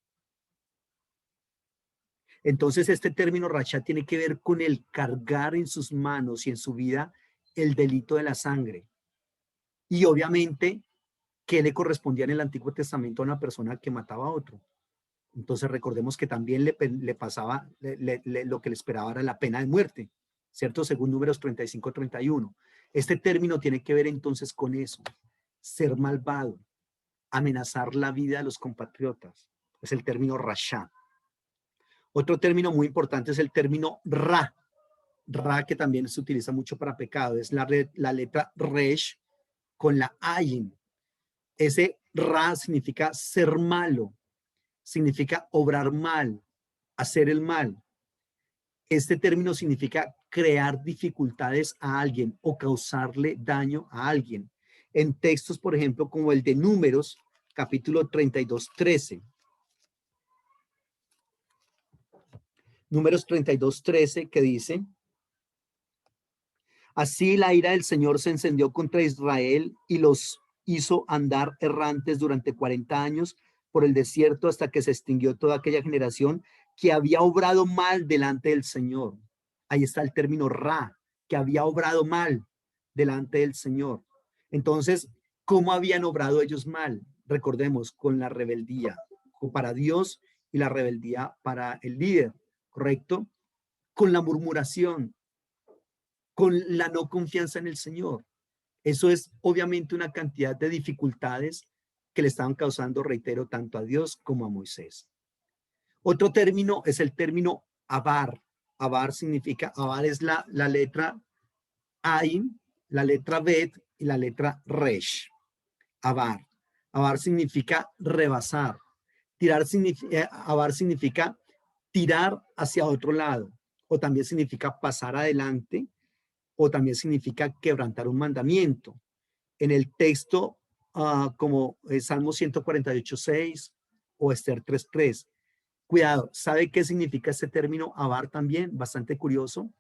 Entonces, este término rasha tiene que ver con el cargar en sus manos y en su vida el delito de la sangre. Y obviamente, ¿qué le correspondía en el Antiguo Testamento a una persona que mataba a otro? Entonces, recordemos que también le pasaba, lo que le esperaba era la pena de muerte, ¿cierto? Según Números 35-31. Este término tiene que ver entonces con eso, ser malvado, amenazar la vida de los compatriotas. Es el término rasha. Otro término muy importante es el término ra. Ra, que también se utiliza mucho para pecado, es la letra resh con la ayin. Ese ra significa ser malo, significa obrar mal, hacer el mal. Este término significa crear dificultades a alguien o causarle daño a alguien. En textos, por ejemplo, como el de Números, capítulo 32:13. Números 32:13, que dice: así la ira del Señor se encendió contra Israel y los hizo andar errantes durante 40 años por el desierto hasta que se extinguió toda aquella generación que había obrado mal delante del Señor. Ahí está el término ra, que había obrado mal delante del Señor. Entonces, ¿cómo habían obrado ellos mal? Recordemos, con la rebeldía para Dios y la rebeldía para el líder, ¿correcto? Con la murmuración, con la no confianza en el Señor. Eso es obviamente una cantidad de dificultades que le estaban causando, reitero, tanto a Dios como a Moisés. Otro término es el término abar. Abar es la letra Ain, la letra Bet y la letra Resh. Abar. Abar significa rebasar. Abar significa tirar hacia otro lado, o también significa pasar adelante, o también significa quebrantar un mandamiento. En el texto, como Salmo 148:6 o Esther 3:3. Cuidado, ¿sabe qué significa este término avar también? Bastante curioso.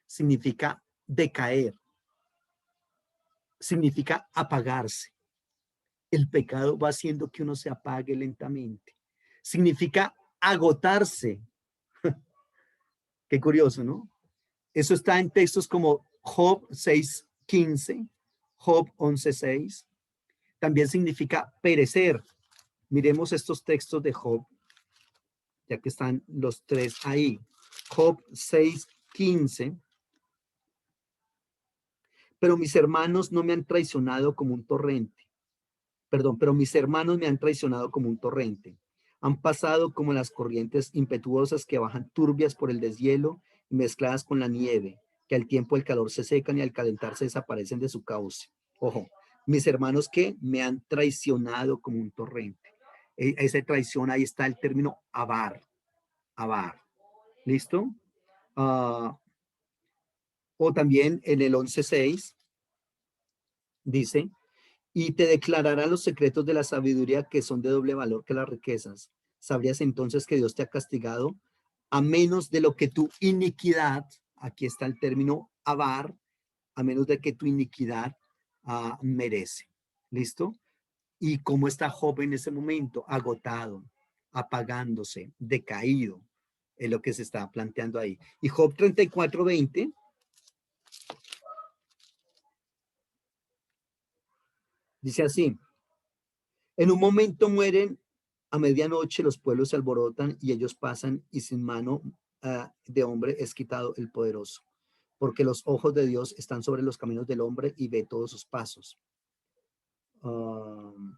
Significa decaer, significa apagarse. El pecado va haciendo que uno se apague lentamente. Significa agotarse. Qué curioso, ¿no? Eso está en textos como Job 6:15, Job 11:6. También significa perecer. Miremos estos textos de Job, ya que están los tres ahí. Job 6:15. Pero mis hermanos no me han traicionado como un torrente. Perdón, pero mis hermanos me han traicionado como un torrente. Han pasado como las corrientes impetuosas que bajan turbias por el deshielo y mezcladas con la nieve, que al tiempo del calor se secan y al calentarse desaparecen de su cauce. Ojo, mis hermanos que me han traicionado como un torrente. Esa traición, ahí está el término avar, avar. ¿Listo? Ah, o también en el 11:6 dice, y te declarará los secretos de la sabiduría que son de doble valor que las riquezas. Sabrías entonces que Dios te ha castigado a menos de lo que tu iniquidad, aquí está el término avar, a menos de que tu iniquidad merece. ¿Listo? Y cómo está Job en ese momento, agotado, apagándose, decaído, es lo que se está planteando ahí. Y Job 34:20 dice así, en un momento mueren, a medianoche los pueblos se alborotan y ellos pasan y sin mano de hombre es quitado el poderoso, porque los ojos de Dios están sobre los caminos del hombre y ve todos sus pasos. Um,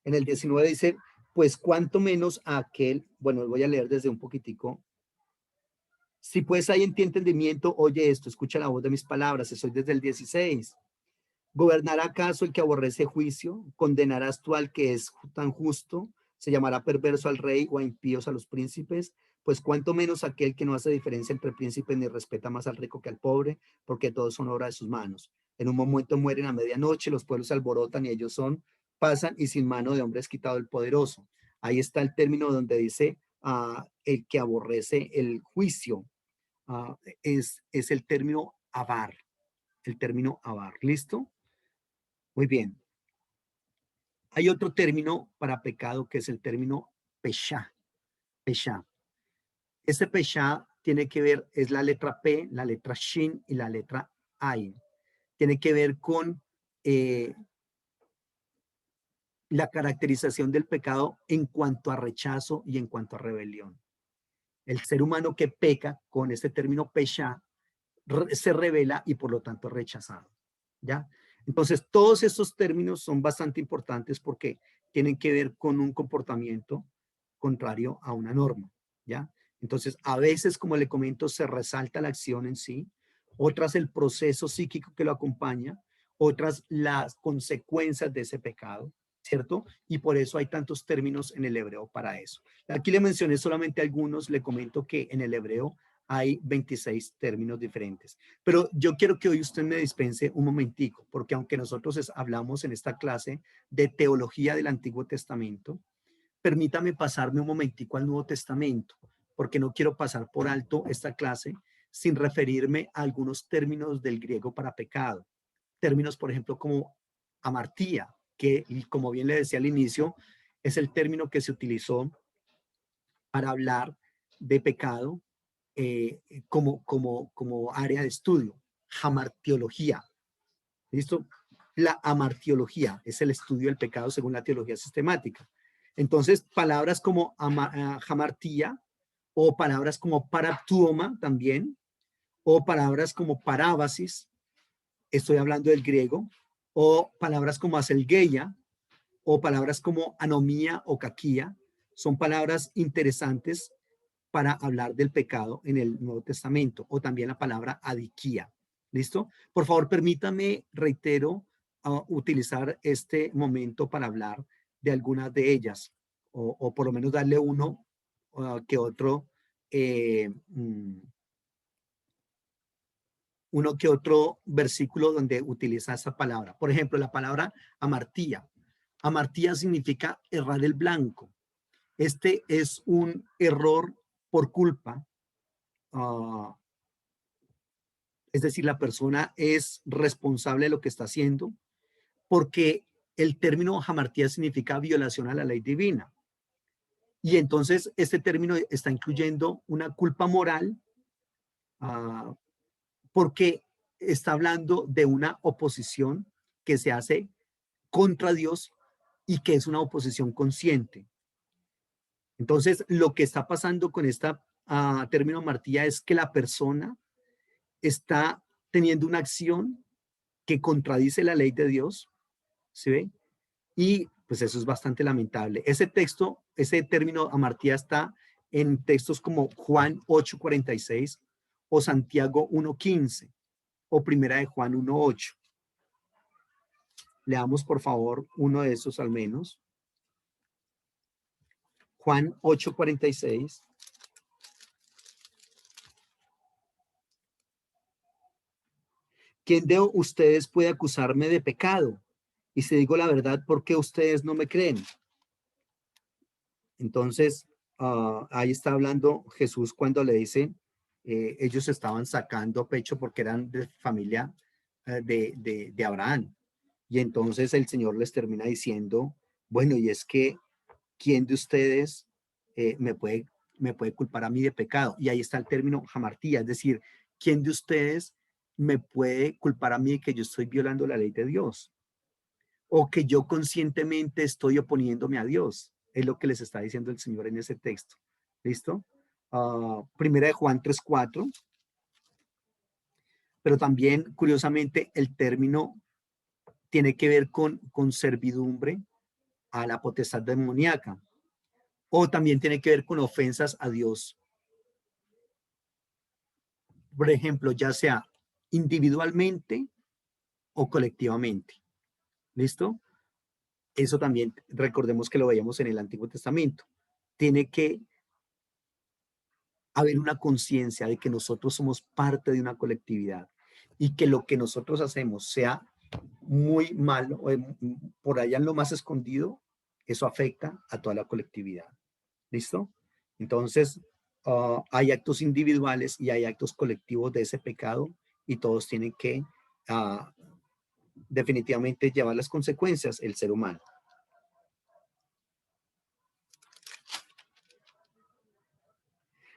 en el 19 dice, pues cuánto menos a aquel, bueno, voy a leer desde un poquitico. Si pues hay en ti entendimiento, oye esto, escucha la voz de mis palabras, estoy desde el 16. ¿Gobernará acaso el que aborrece juicio? ¿Condenarás tú al que es tan justo? ¿Se llamará perverso al rey o a impíos a los príncipes? Pues cuánto menos aquel que no hace diferencia entre príncipes ni respeta más al rico que al pobre, porque todos son obra de sus manos. En un momento mueren a medianoche, los pueblos se alborotan y ellos pasan y sin mano de hombre es quitado el poderoso. Ahí está el término donde dice el que aborrece el juicio. Es el término avar, el término avar. ¿Listo? Muy bien. Hay otro término para pecado que es el término pesha. Pesha. Ese pesha tiene que ver, es la letra P, la letra Shin y la letra Ain. Tiene que ver con la caracterización del pecado en cuanto a rechazo y en cuanto a rebelión. El ser humano que peca con este término pesha se revela y por lo tanto rechazado. ¿Ya? Entonces, todos estos términos son bastante importantes porque tienen que ver con un comportamiento contrario a una norma. ¿Ya? Entonces, a veces, como le comento, se resalta la acción en sí, otras el proceso psíquico que lo acompaña, otras las consecuencias de ese pecado, ¿cierto? Y por eso hay tantos términos en el hebreo para eso. Aquí le mencioné solamente algunos, le comento que en el hebreo hay 26 términos diferentes. Pero yo quiero que hoy usted me dispense un momentico, porque aunque nosotros hablamos en esta clase de teología del Antiguo Testamento, permítame pasarme un momentico al Nuevo Testamento, porque no quiero pasar por alto esta clase sin referirme a algunos términos del griego para pecado. Términos, por ejemplo, como amartía, que como bien le decía al inicio, es el término que se utilizó para hablar de pecado como área de estudio, hamartiología. ¿Listo? La amartiología es el estudio del pecado según la teología sistemática. Entonces, palabras como hamartía o palabras como paraptuoma también, o palabras como parábasis, estoy hablando del griego, o palabras como aselgeia, o palabras como anomía o caquía, son palabras interesantes para hablar del pecado en el Nuevo Testamento, o también la palabra adiquía. ¿Listo? Por favor, permítame, reitero, utilizar este momento para hablar de algunas de ellas, o por lo menos darle uno que otro, uno que otro versículo donde utiliza esa palabra. Por ejemplo, la palabra amartía. Amartía significa errar el blanco. Este es un error por culpa. Es decir, la persona es responsable de lo que está haciendo, porque el término hamartía significa violación a la ley divina. Y entonces este término está incluyendo una culpa moral, porque está hablando de una oposición que se hace contra Dios y que es una oposición consciente. Entonces, lo que está pasando con esta término hamartía es que la persona está teniendo una acción que contradice la ley de Dios, ¿sí ve? Y pues eso es bastante lamentable. Ese texto, ese término amartía está en textos como Juan 8:46 o Santiago 1:15 o Primera de Juan 1:8. Leamos por favor uno de esos al menos. Juan 8:46. ¿Quién de ustedes puede acusarme de pecado? Y si digo la verdad, ¿por qué ustedes no me creen? Entonces, ahí está hablando Jesús cuando le dice, ellos estaban sacando pecho porque eran de familia de Abraham. Y entonces el Señor les termina diciendo, bueno, y es que, ¿quién de ustedes me puede culpar a mí de pecado? Y ahí está el término hamartía, es decir, ¿quién de ustedes me puede culpar a mí de que yo estoy violando la ley de Dios? O que yo conscientemente estoy oponiéndome a Dios. Es lo que les está diciendo el Señor en ese texto. ¿Listo? Primera de Juan 3:4. Pero también, curiosamente, el término tiene que ver con servidumbre a la potestad demoníaca. O también tiene que ver con ofensas a Dios. Por ejemplo, ya sea individualmente o colectivamente. ¿Listo? Eso también, recordemos que lo veíamos en el Antiguo Testamento. Tiene que haber una conciencia de que nosotros somos parte de una colectividad y que lo que nosotros hacemos sea muy malo o por allá en lo más escondido, eso afecta a toda la colectividad. ¿Listo? Entonces, hay actos individuales y hay actos colectivos de ese pecado y todos tienen que definitivamente llevar las consecuencias, el ser humano.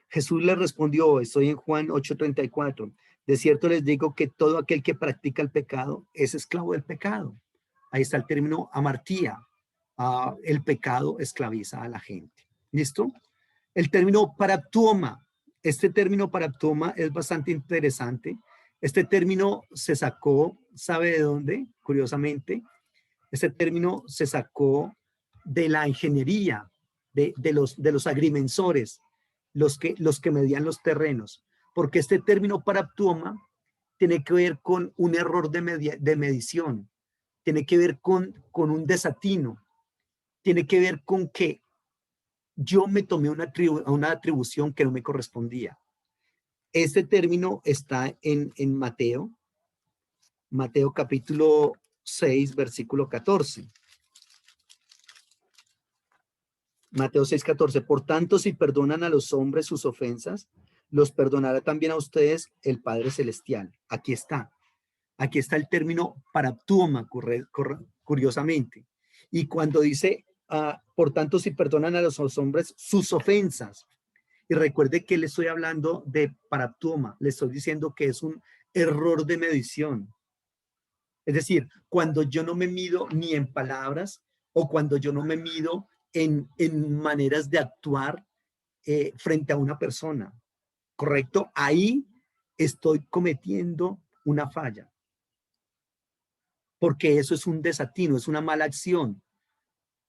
Jesús le respondió, estoy en Juan 8:34, de cierto les digo que todo aquel que practica el pecado es esclavo del pecado. Ahí está el término amartía. El pecado esclaviza a la gente. ¿Listo? El término paraptoma. Este término paraptoma es bastante interesante. Este término se sacó, ¿sabe de dónde? Curiosamente, este término se sacó de la ingeniería, de los agrimensores, los que medían los terrenos, porque este término paraptoma tiene que ver con un error de medición, tiene que ver con un desatino, tiene que ver con que yo me tomé una atribución que no me correspondía. Este término está en Mateo capítulo 6, versículo 14. Mateo 6:14. Por tanto, si perdonan a los hombres sus ofensas, los perdonará también a ustedes el Padre Celestial. Aquí está. Aquí está el término paraptuma, curiosamente. Y cuando dice, por tanto, si perdonan a los hombres sus ofensas, y recuerde que le estoy hablando de paraptuma, le estoy diciendo que es un error de medición. Es decir, cuando yo no me mido ni en palabras o cuando yo no me mido en maneras de actuar frente a una persona, ¿correcto? Ahí estoy cometiendo una falla, porque eso es un desatino, es una mala acción.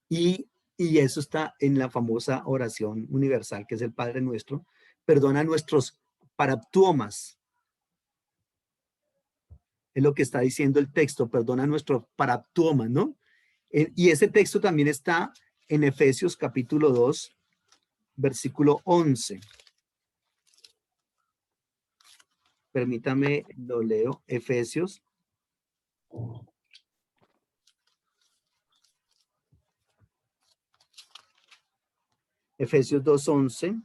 Y eso está en la famosa oración universal, que es el Padre Nuestro. Perdona nuestros paraptuomas. Es lo que está diciendo el texto, perdona nuestros paraptuomas, ¿no? Y ese texto también está en Efesios capítulo 2, versículo 11. Permítame, lo leo. Efesios. Efesios 2:11.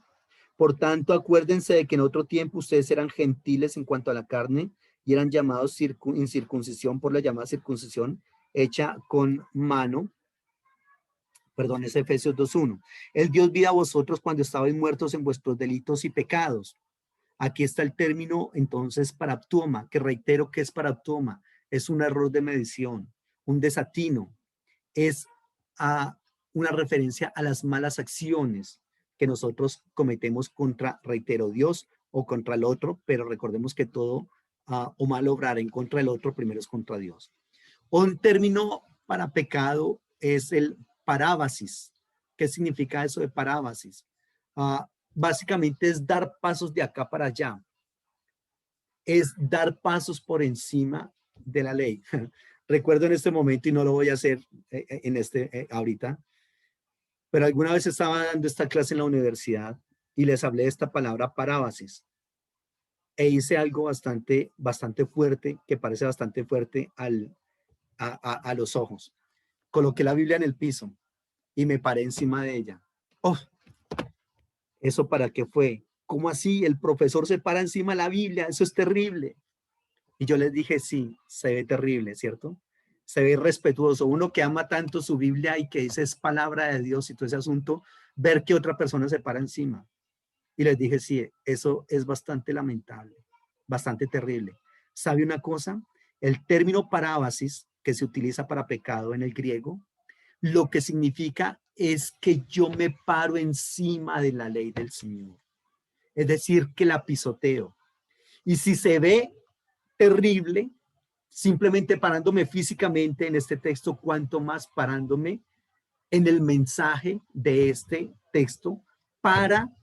Por tanto, acuérdense de que en otro tiempo ustedes eran gentiles en cuanto a la carne y eran llamados incircuncisión por la llamada circuncisión hecha con mano. Perdón, es Efesios 2:1. Él dio vida a vosotros cuando estabais muertos en vuestros delitos y pecados. Aquí está el término entonces paraptoma, que reitero que es paraptoma. Es un error de medición, un desatino. Es una referencia a las malas acciones que nosotros cometemos contra, reitero, Dios o contra el otro, pero recordemos que todo o mal obrar en contra del otro primero es contra Dios. Un término para pecado es el parábasis. ¿Qué significa eso de parábasis? Básicamente es dar pasos de acá para allá. Es dar pasos por encima de la ley. Recuerdo en este momento, y no lo voy a hacer ahorita, pero alguna vez estaba dando esta clase en la universidad y les hablé de esta palabra parábasis. E hice algo bastante fuerte, que parece bastante fuerte a los ojos. Coloqué la Biblia en el piso y me paré encima de ella. ¡Oh! ¿Eso para qué fue? ¿Cómo así? El profesor se para encima de la Biblia, eso es terrible. Y yo les dije, sí, se ve terrible, ¿cierto? Se ve irrespetuoso. Uno que ama tanto su Biblia y que dice es palabra de Dios y todo ese asunto, ver que otra persona se para encima. Y les dije, sí, eso es bastante lamentable, bastante terrible. ¿Sabe una cosa? El término parábasis que se utiliza para pecado en el griego, lo que significa es que yo me paro encima de la ley del Señor. Es decir, que la pisoteo. Y si se ve terrible, simplemente parándome físicamente en este texto, cuanto más parándome en el mensaje de este texto para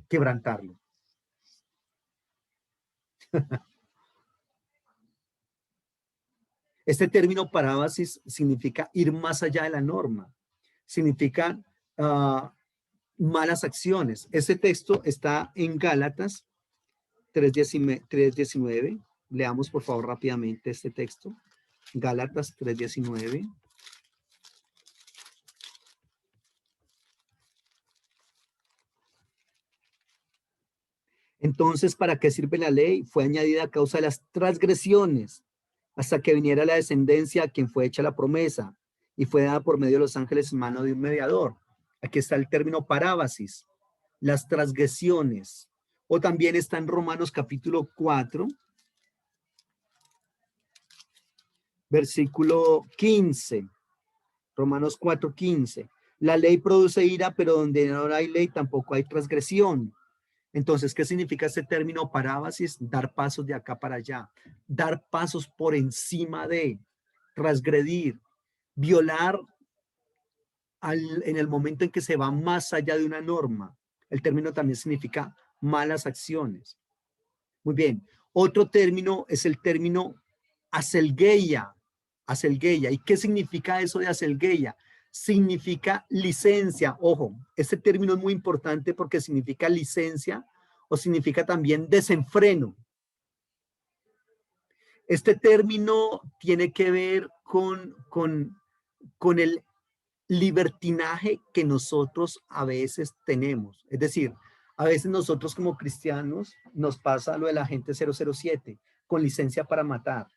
quebrantarlo. Este término parábasis significa ir más allá de la norma, significa malas acciones. Este texto está en Gálatas 3:19. Leamos por favor rápidamente este texto. Gálatas 3:19. Entonces, ¿para qué sirve la ley? Fue añadida a causa de las transgresiones, hasta que viniera la descendencia a quien fue hecha la promesa, y fue dada por medio de los ángeles en mano de un mediador. Aquí está el término parábasis, las transgresiones, o también está en Romanos capítulo 4, versículo 15. Romanos 4:15. La ley produce ira, pero donde no hay ley tampoco hay transgresión. Entonces, ¿qué significa este término parábasis? Dar pasos de acá para allá, dar pasos por encima de, transgredir, violar en el momento en que se va más allá de una norma. El término también significa malas acciones. Muy bien. Otro término es el término aselgeia. Aselgeia. ¿Y qué significa eso de aselgeia? Significa licencia. Ojo, este término es muy importante porque significa licencia o significa también desenfreno. Este término tiene que ver con el libertinaje que nosotros a veces tenemos. Es decir, a veces nosotros como cristianos nos pasa lo de la agente 007 con licencia para matar.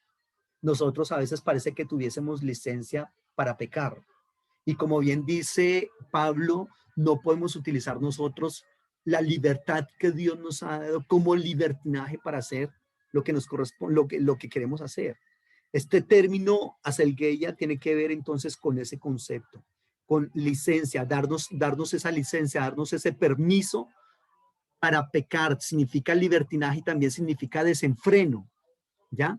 Nosotros a veces parece que tuviésemos licencia para pecar. Y como bien dice Pablo, no podemos utilizar nosotros la libertad que Dios nos ha dado como libertinaje para hacer lo que nos corresponde, lo que queremos hacer. Este término aselgeia tiene que ver entonces con ese concepto, con licencia, darnos esa licencia, darnos ese permiso para pecar. Significa libertinaje y también significa desenfreno, ¿ya?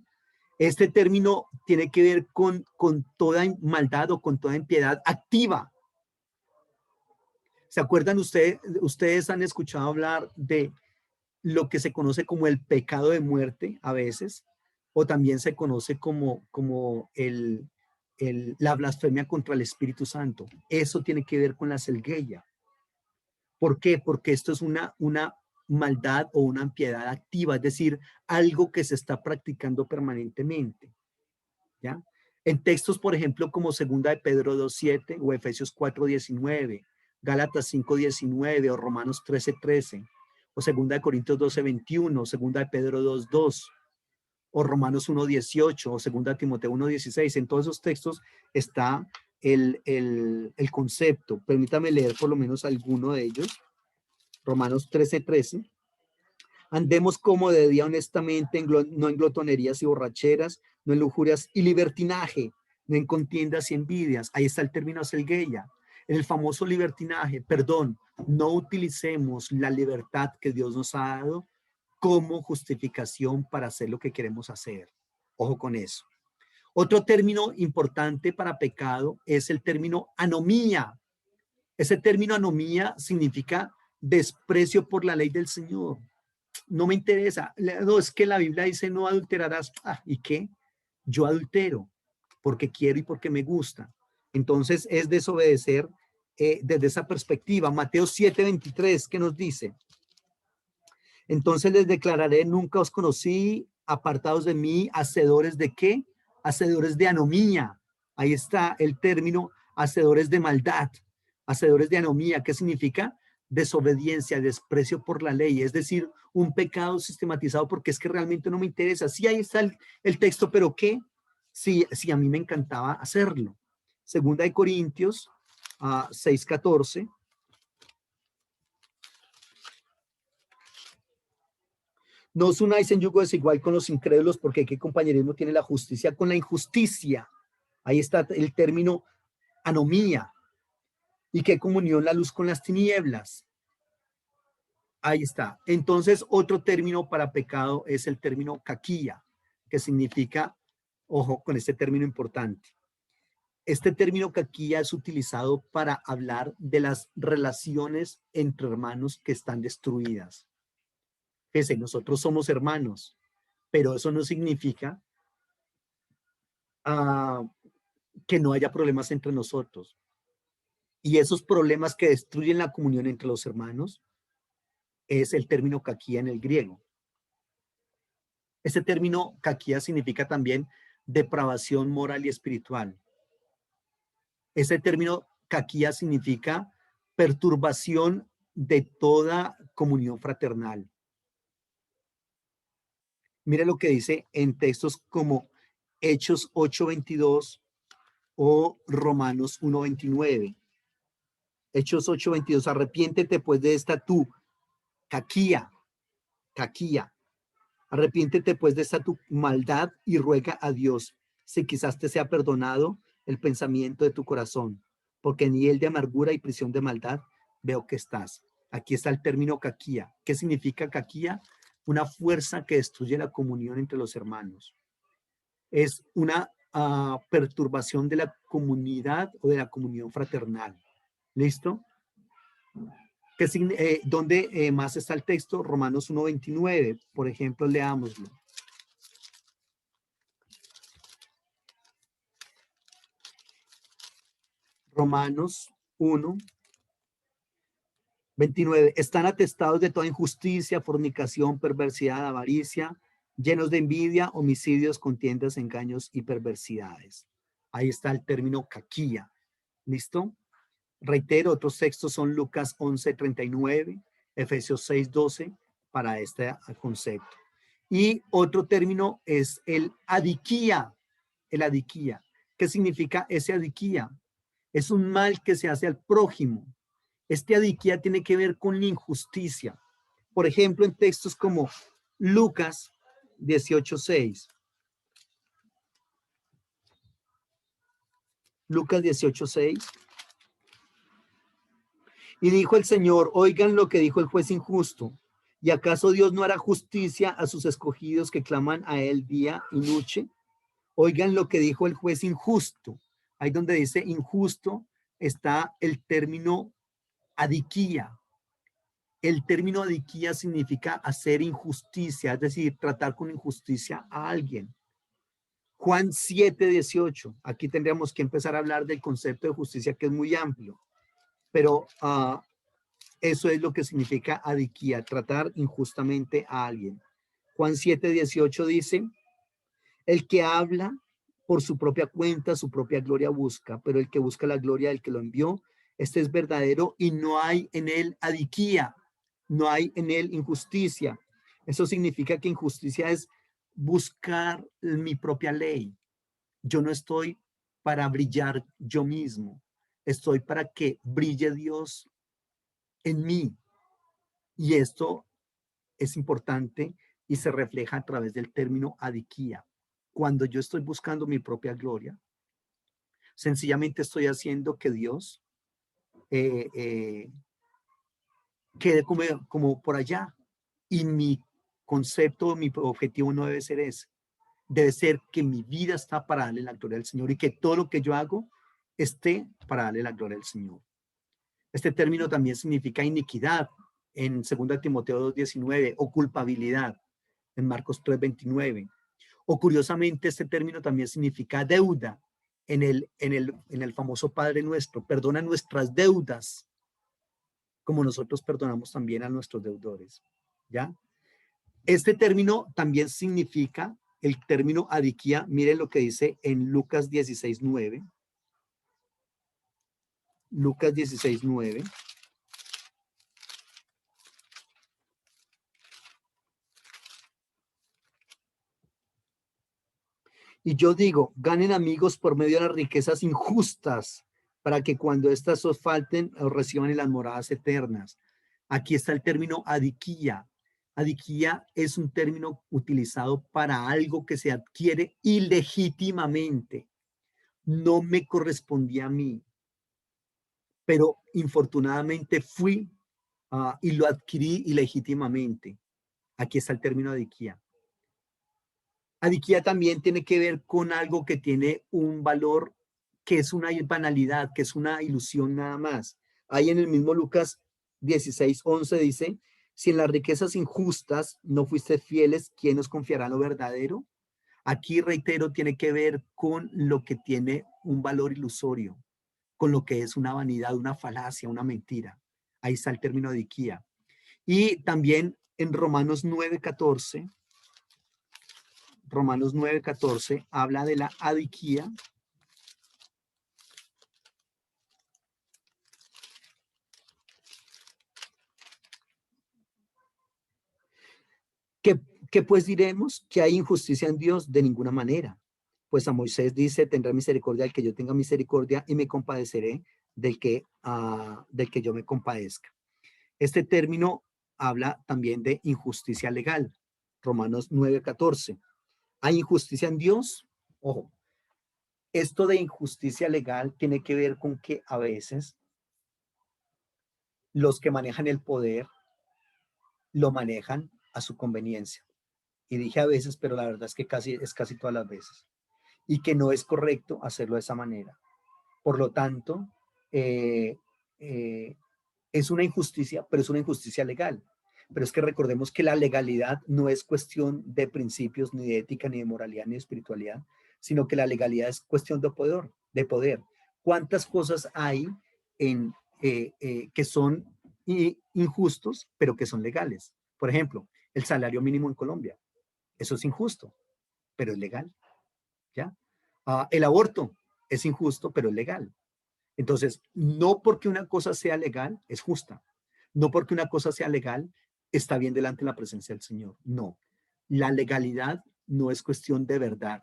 Este término tiene que ver con toda maldad o con toda impiedad activa. ¿Se acuerdan ustedes han escuchado hablar de lo que se conoce como el pecado de muerte a veces, o también se conoce como la blasfemia contra el Espíritu Santo? Eso tiene que ver con la selgueya. ¿Por qué? Porque esto es una maldad o una impiedad activa, es decir, algo que se está practicando permanentemente, ¿ya? En textos, por ejemplo, como Segunda de Pedro 2:7 o Efesios 4:19, Gálatas 5:19 o Romanos 13:13 o Segunda de Corintios 12:21, Segunda de Pedro 2:2 o Romanos 1:18 o Segunda de Timoteo 1:16. En todos esos textos está el concepto. Permítame leer por lo menos alguno de ellos. Romanos 13:13. Andemos como de día honestamente, no en glotonerías y borracheras, no en lujurias y libertinaje, no en contiendas y envidias. Ahí está el término aselgueia. En el famoso libertinaje, perdón, no utilicemos la libertad que Dios nos ha dado como justificación para hacer lo que queremos hacer. Ojo con eso. Otro término importante para pecado es el término anomía. Ese término anomía significa desprecio por la ley del Señor. No me interesa. No, es que la Biblia dice no adulterarás. Ah, ¿y qué? Yo adultero porque quiero y porque me gusta. Entonces es desobedecer desde esa perspectiva. Mateo 7:23, ¿qué nos dice? Entonces les declararé, nunca os conocí, apartados de mí, hacedores de ¿qué? Hacedores de anomía. Ahí está el término, hacedores de maldad, hacedores de anomía. ¿Qué significa? Desobediencia, desprecio por la ley, es decir, un pecado sistematizado porque es que realmente no me interesa. Sí, ahí está el texto, pero ¿qué? Sí, a mí me encantaba hacerlo. Segunda de Corintios 6:14. No os unáis en yugo desigual con los incrédulos, porque qué compañerismo tiene la justicia con la injusticia. Ahí está el término anomía. ¿Y qué comunión la luz con las tinieblas? Ahí está. Entonces, otro término para pecado es el término caquía, que significa, ojo con este término importante. Este término caquía es utilizado para hablar de las relaciones entre hermanos que están destruidas. Fíjense, nosotros somos hermanos, pero eso no significa que no haya problemas entre nosotros. Y esos problemas que destruyen la comunión entre los hermanos es el término caquía en el griego. Ese término caquía significa también depravación moral y espiritual. Ese término caquía significa perturbación de toda comunión fraternal. Mire lo que dice en textos como Hechos 8:22 o Romanos 1:29. Hechos 8:22, arrepiéntete pues de esta tu caquía, arrepiéntete pues de esta tu maldad y ruega a Dios si quizás te sea perdonado el pensamiento de tu corazón, porque en él de amargura y prisión de maldad veo que estás. Aquí está el término caquía. ¿Qué significa caquía? Una fuerza que destruye la comunión entre los hermanos. Es una perturbación de la comunidad o de la comunión fraternal. ¿Listo? ¿Dónde más está el texto? Romanos 1:29, por ejemplo, leámoslo. Romanos 1:29. Están atestados de toda injusticia, fornicación, perversidad, avaricia, llenos de envidia, homicidios, contiendas, engaños y perversidades. Ahí está el término caquía. ¿Listo? Reitero, otros textos son Lucas 11:39, Efesios 6:12 para este concepto. Y otro término es el adiquía. El adiquía. ¿Qué significa ese adiquía? Es un mal que se hace al prójimo. Este adiquía tiene que ver con la injusticia. Por ejemplo, en textos como Lucas 18:6. Lucas 18:6. Y dijo el Señor, oigan lo que dijo el juez injusto. ¿Y acaso Dios no hará justicia a sus escogidos que claman a él día y noche? Oigan lo que dijo el juez injusto. Ahí donde dice injusto está el término adiquía. El término adiquía significa hacer injusticia, es decir, tratar con injusticia a alguien. Juan 7:18. Aquí tendríamos que empezar a hablar del concepto de justicia que es muy amplio. Pero Eso es lo que significa adiquía, tratar injustamente a alguien. Juan 7:18 dice, el que habla por su propia cuenta, su propia gloria busca, pero el que busca la gloria del que lo envió, este es verdadero y no hay en él adiquía, no hay en él injusticia. Eso significa que injusticia es buscar mi propia ley. Yo no estoy para brillar yo mismo, estoy para que brille Dios en mí. Y esto es importante y se refleja a través del término adiquía. Cuando yo estoy buscando mi propia gloria, sencillamente estoy haciendo que Dios eh, eh, quede como por allá. Y mi concepto, mi objetivo no debe ser ese. Debe ser que mi vida está para darle la gloria al Señor y que todo lo que yo hago esté para darle la gloria al Señor. Este término también significa iniquidad en 2 Timoteo 2:19 o culpabilidad en Marcos 3:29. O curiosamente, este término también significa deuda en el famoso Padre Nuestro. Perdona nuestras deudas, como nosotros perdonamos también a nuestros deudores. ¿Ya? Este término también significa, el término adiquía, miren lo que dice en Lucas 16:9. Lucas 16:9. Y yo digo, ganen amigos por medio de las riquezas injustas, para que cuando éstas os falten, os reciban en las moradas eternas. Aquí está el término adiquía. Adiquía es un término utilizado para algo que se adquiere ilegítimamente. No me correspondía a mí, pero infortunadamente fui y lo adquirí ilegítimamente. Aquí está el término adiquía. Adiquía también tiene que ver con algo que tiene un valor que es una banalidad, que es una ilusión nada más. Ahí en el mismo Lucas 16:11 dice, si en las riquezas injustas no fuiste fieles, ¿quién os confiará en lo verdadero? Aquí, reitero, tiene que ver con lo que tiene un valor ilusorio, con lo que es una vanidad, una falacia, una mentira. Ahí está el término adiquía. Y también en Romanos 9:14 habla de la adiquía, que pues diremos que hay injusticia en Dios de ninguna manera. Pues a Moisés dice, tendrá misericordia del que yo tenga misericordia y me compadeceré del que yo me compadezca. Este término habla también de injusticia legal. Romanos 9:14. ¿Hay injusticia en Dios? Ojo, esto de injusticia legal tiene que ver con que a veces los que manejan el poder lo manejan a su conveniencia. Y dije a veces, pero la verdad es que es casi todas las veces. Y que no es correcto hacerlo de esa manera. Por lo tanto, eh, eh, es una injusticia, pero es una injusticia legal. Pero es que recordemos que la legalidad no es cuestión de principios, ni de ética, ni de moralidad, ni de espiritualidad, sino que la legalidad es cuestión de poder, de poder. ¿Cuántas cosas hay que son injustos, pero que son legales? Por ejemplo, el salario mínimo en Colombia. Eso es injusto, pero es legal, ¿ya? El aborto es injusto, pero es legal. Entonces, no porque una cosa sea legal, es justa. No porque una cosa sea legal, está bien delante de la presencia del Señor. No. La legalidad no es cuestión de verdad,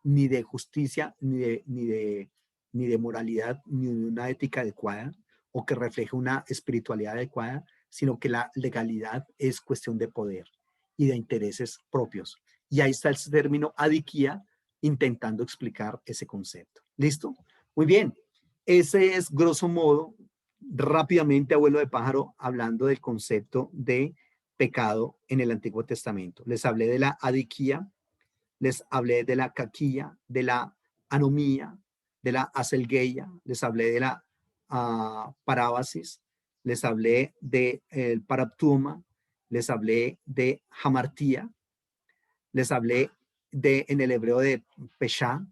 ni de justicia, ni de moralidad, ni de una ética adecuada, o que refleje una espiritualidad adecuada, sino que la legalidad es cuestión de poder y de intereses propios. Y ahí está el término adiquía intentando explicar ese concepto. ¿Listo? Muy bien. Ese es, grosso modo, rápidamente, abuelo de pájaro, hablando del concepto de pecado en el Antiguo Testamento. Les hablé de la adiquía, les hablé de la caquía, de la anomía, de la aselgeia, les hablé de la parábasis, les hablé del paraptuma, les hablé de hamartía, les hablé en el hebreo de peshá,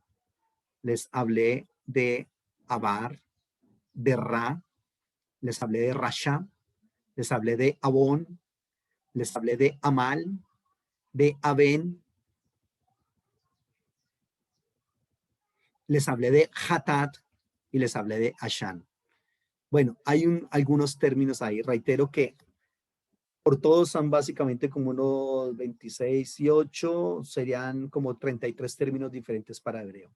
les hablé de abar, de ra, les hablé de rasha, les hablé de Abón, les hablé de Amal, de Aben, les hablé de Hatat y les hablé de Ashan. Bueno, hay algunos términos ahí. Reitero que por todos son básicamente como unos 26 y 8, serían como 33 términos diferentes para hebreo.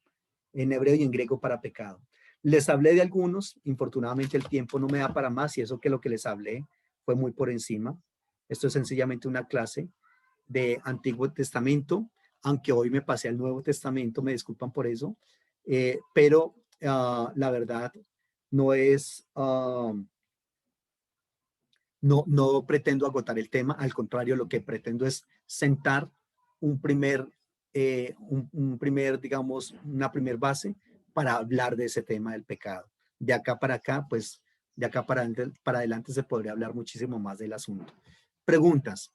En hebreo y en griego para pecado. Les hablé de algunos, infortunadamente el tiempo no me da para más y eso que lo que les hablé fue muy por encima. Esto es sencillamente una clase de Antiguo Testamento, aunque hoy me pasé al Nuevo Testamento, me disculpan por eso, pero la verdad no es, no pretendo agotar el tema, al contrario, lo que pretendo es sentar un primer, digamos, una primer base para hablar de ese tema del pecado. De acá para acá, pues, de acá para adelante se podría hablar muchísimo más del asunto. Preguntas.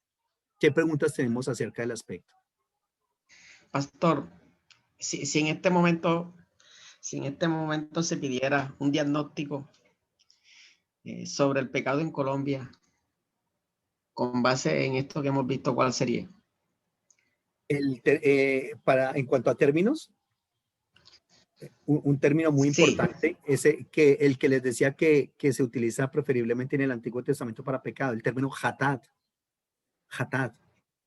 ¿Qué preguntas tenemos acerca del aspecto? Pastor, si en este momento, se pidiera un diagnóstico sobre el pecado en Colombia, con base en esto que hemos visto, ¿cuál sería? En cuanto a términos, un término muy Sí, importante, el que les decía que se utiliza preferiblemente en el Antiguo Testamento para pecado, el término hatat,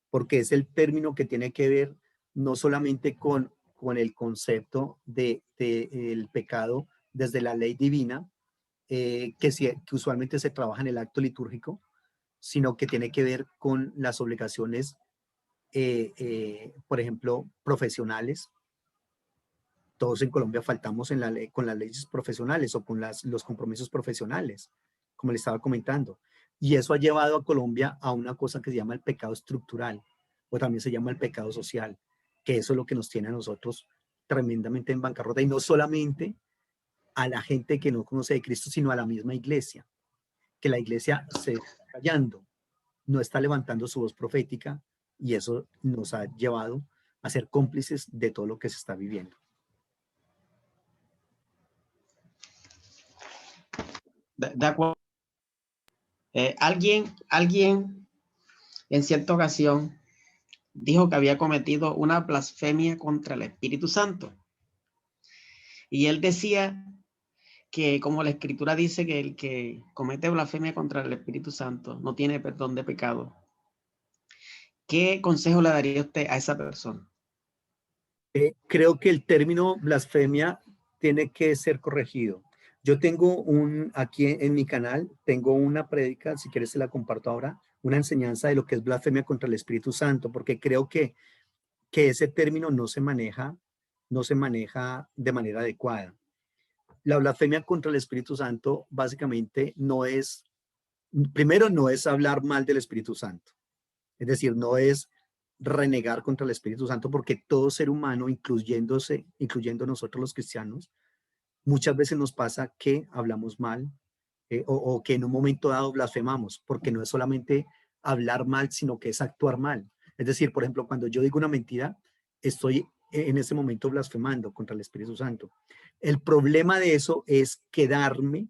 porque es el término que tiene que ver no solamente con el concepto de el pecado desde la ley divina, que usualmente se trabaja en el acto litúrgico, sino que tiene que ver con las obligaciones, por ejemplo, profesionales. Todos en Colombia faltamos en la ley, con las leyes profesionales o con los compromisos profesionales, como le estaba comentando. Y eso ha llevado a Colombia a una cosa que se llama el pecado estructural, o también se llama el pecado social, que eso es lo que nos tiene a nosotros tremendamente en bancarrota, y no solamente a la gente que no conoce de Cristo, sino a la misma iglesia, que la iglesia se está callando, no está levantando su voz profética, y eso nos ha llevado a ser cómplices de todo lo que se está viviendo. de acuerdo. Alguien en cierta ocasión dijo que había cometido una blasfemia contra el Espíritu Santo. Y él decía que, como la Escritura dice, que el que comete blasfemia contra el Espíritu Santo no tiene perdón de pecado. ¿Qué consejo le daría usted a esa persona? Creo que el término blasfemia tiene que ser corregido. Yo tengo aquí en mi canal, tengo una prédica, si quieres se la comparto ahora, una enseñanza de lo que es blasfemia contra el Espíritu Santo, porque creo que ese término no se maneja de manera adecuada. La blasfemia contra el Espíritu Santo básicamente primero no es hablar mal del Espíritu Santo. Es decir, no es renegar contra el Espíritu Santo, porque todo ser humano, incluyendo nosotros los cristianos, muchas veces nos pasa que hablamos mal, o que en un momento dado blasfemamos, porque no es solamente hablar mal, sino que es actuar mal. Es decir, por ejemplo, cuando yo digo una mentira, estoy en ese momento blasfemando contra el Espíritu Santo. El problema de eso es quedarme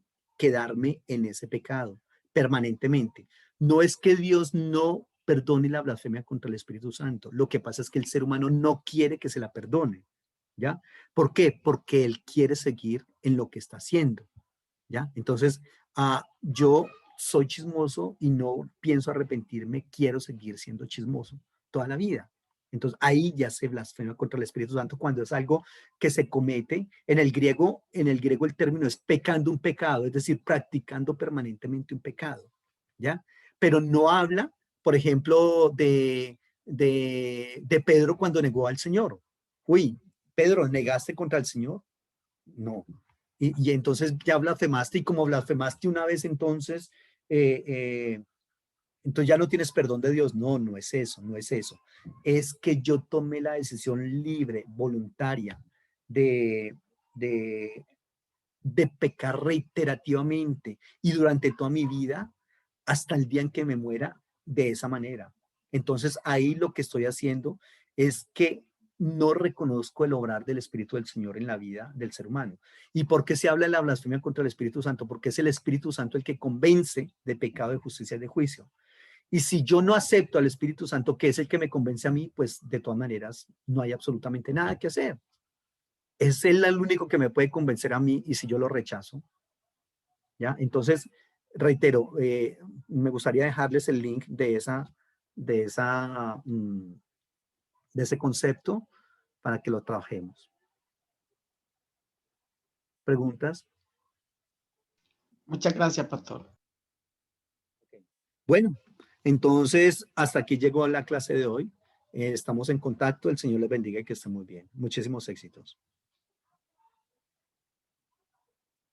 en ese pecado permanentemente. No es que Dios no perdone la blasfemia contra el Espíritu Santo. Lo que pasa es que el ser humano no quiere que se la perdone. ¿Ya? ¿Por qué? Porque él quiere seguir en lo que está haciendo. ¿Ya? Entonces, yo soy chismoso y no pienso arrepentirme, quiero seguir siendo chismoso toda la vida. Entonces, ahí ya se blasfema contra el Espíritu Santo cuando es algo que se comete. En el griego el término es pecando un pecado, es decir, practicando permanentemente un pecado, ¿ya? Pero no habla, por ejemplo, de Pedro cuando negó al Señor. Uy, Pedro, ¿negaste contra el Señor? No. Y entonces ya blasfemaste, y como blasfemaste una vez, eh, eh, entonces ya no tienes perdón de Dios. No, no es eso, no es eso. Es que yo tomé la decisión libre, voluntaria, de, de, de pecar reiterativamente y durante toda mi vida, hasta el día en que me muera, de esa manera. Entonces ahí lo que estoy haciendo es que no reconozco el obrar del Espíritu del Señor en la vida del ser humano. ¿Y por qué se habla de la blasfemia contra el Espíritu Santo? Porque es el Espíritu Santo el que convence de pecado, de justicia y de juicio. Y si yo no acepto al Espíritu Santo, que es el que me convence a mí, pues de todas maneras no hay absolutamente nada que hacer. Es él el único que me puede convencer a mí, y si yo lo rechazo, ¿ya? Entonces, reitero, me gustaría dejarles el link de ese concepto para que lo trabajemos. ¿Preguntas? Muchas gracias, pastor. Bueno, entonces hasta aquí llegó la clase de hoy. Estamos en contacto. El Señor les bendiga y que estén muy bien. Muchísimos éxitos.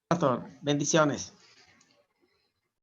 Pastor, bendiciones.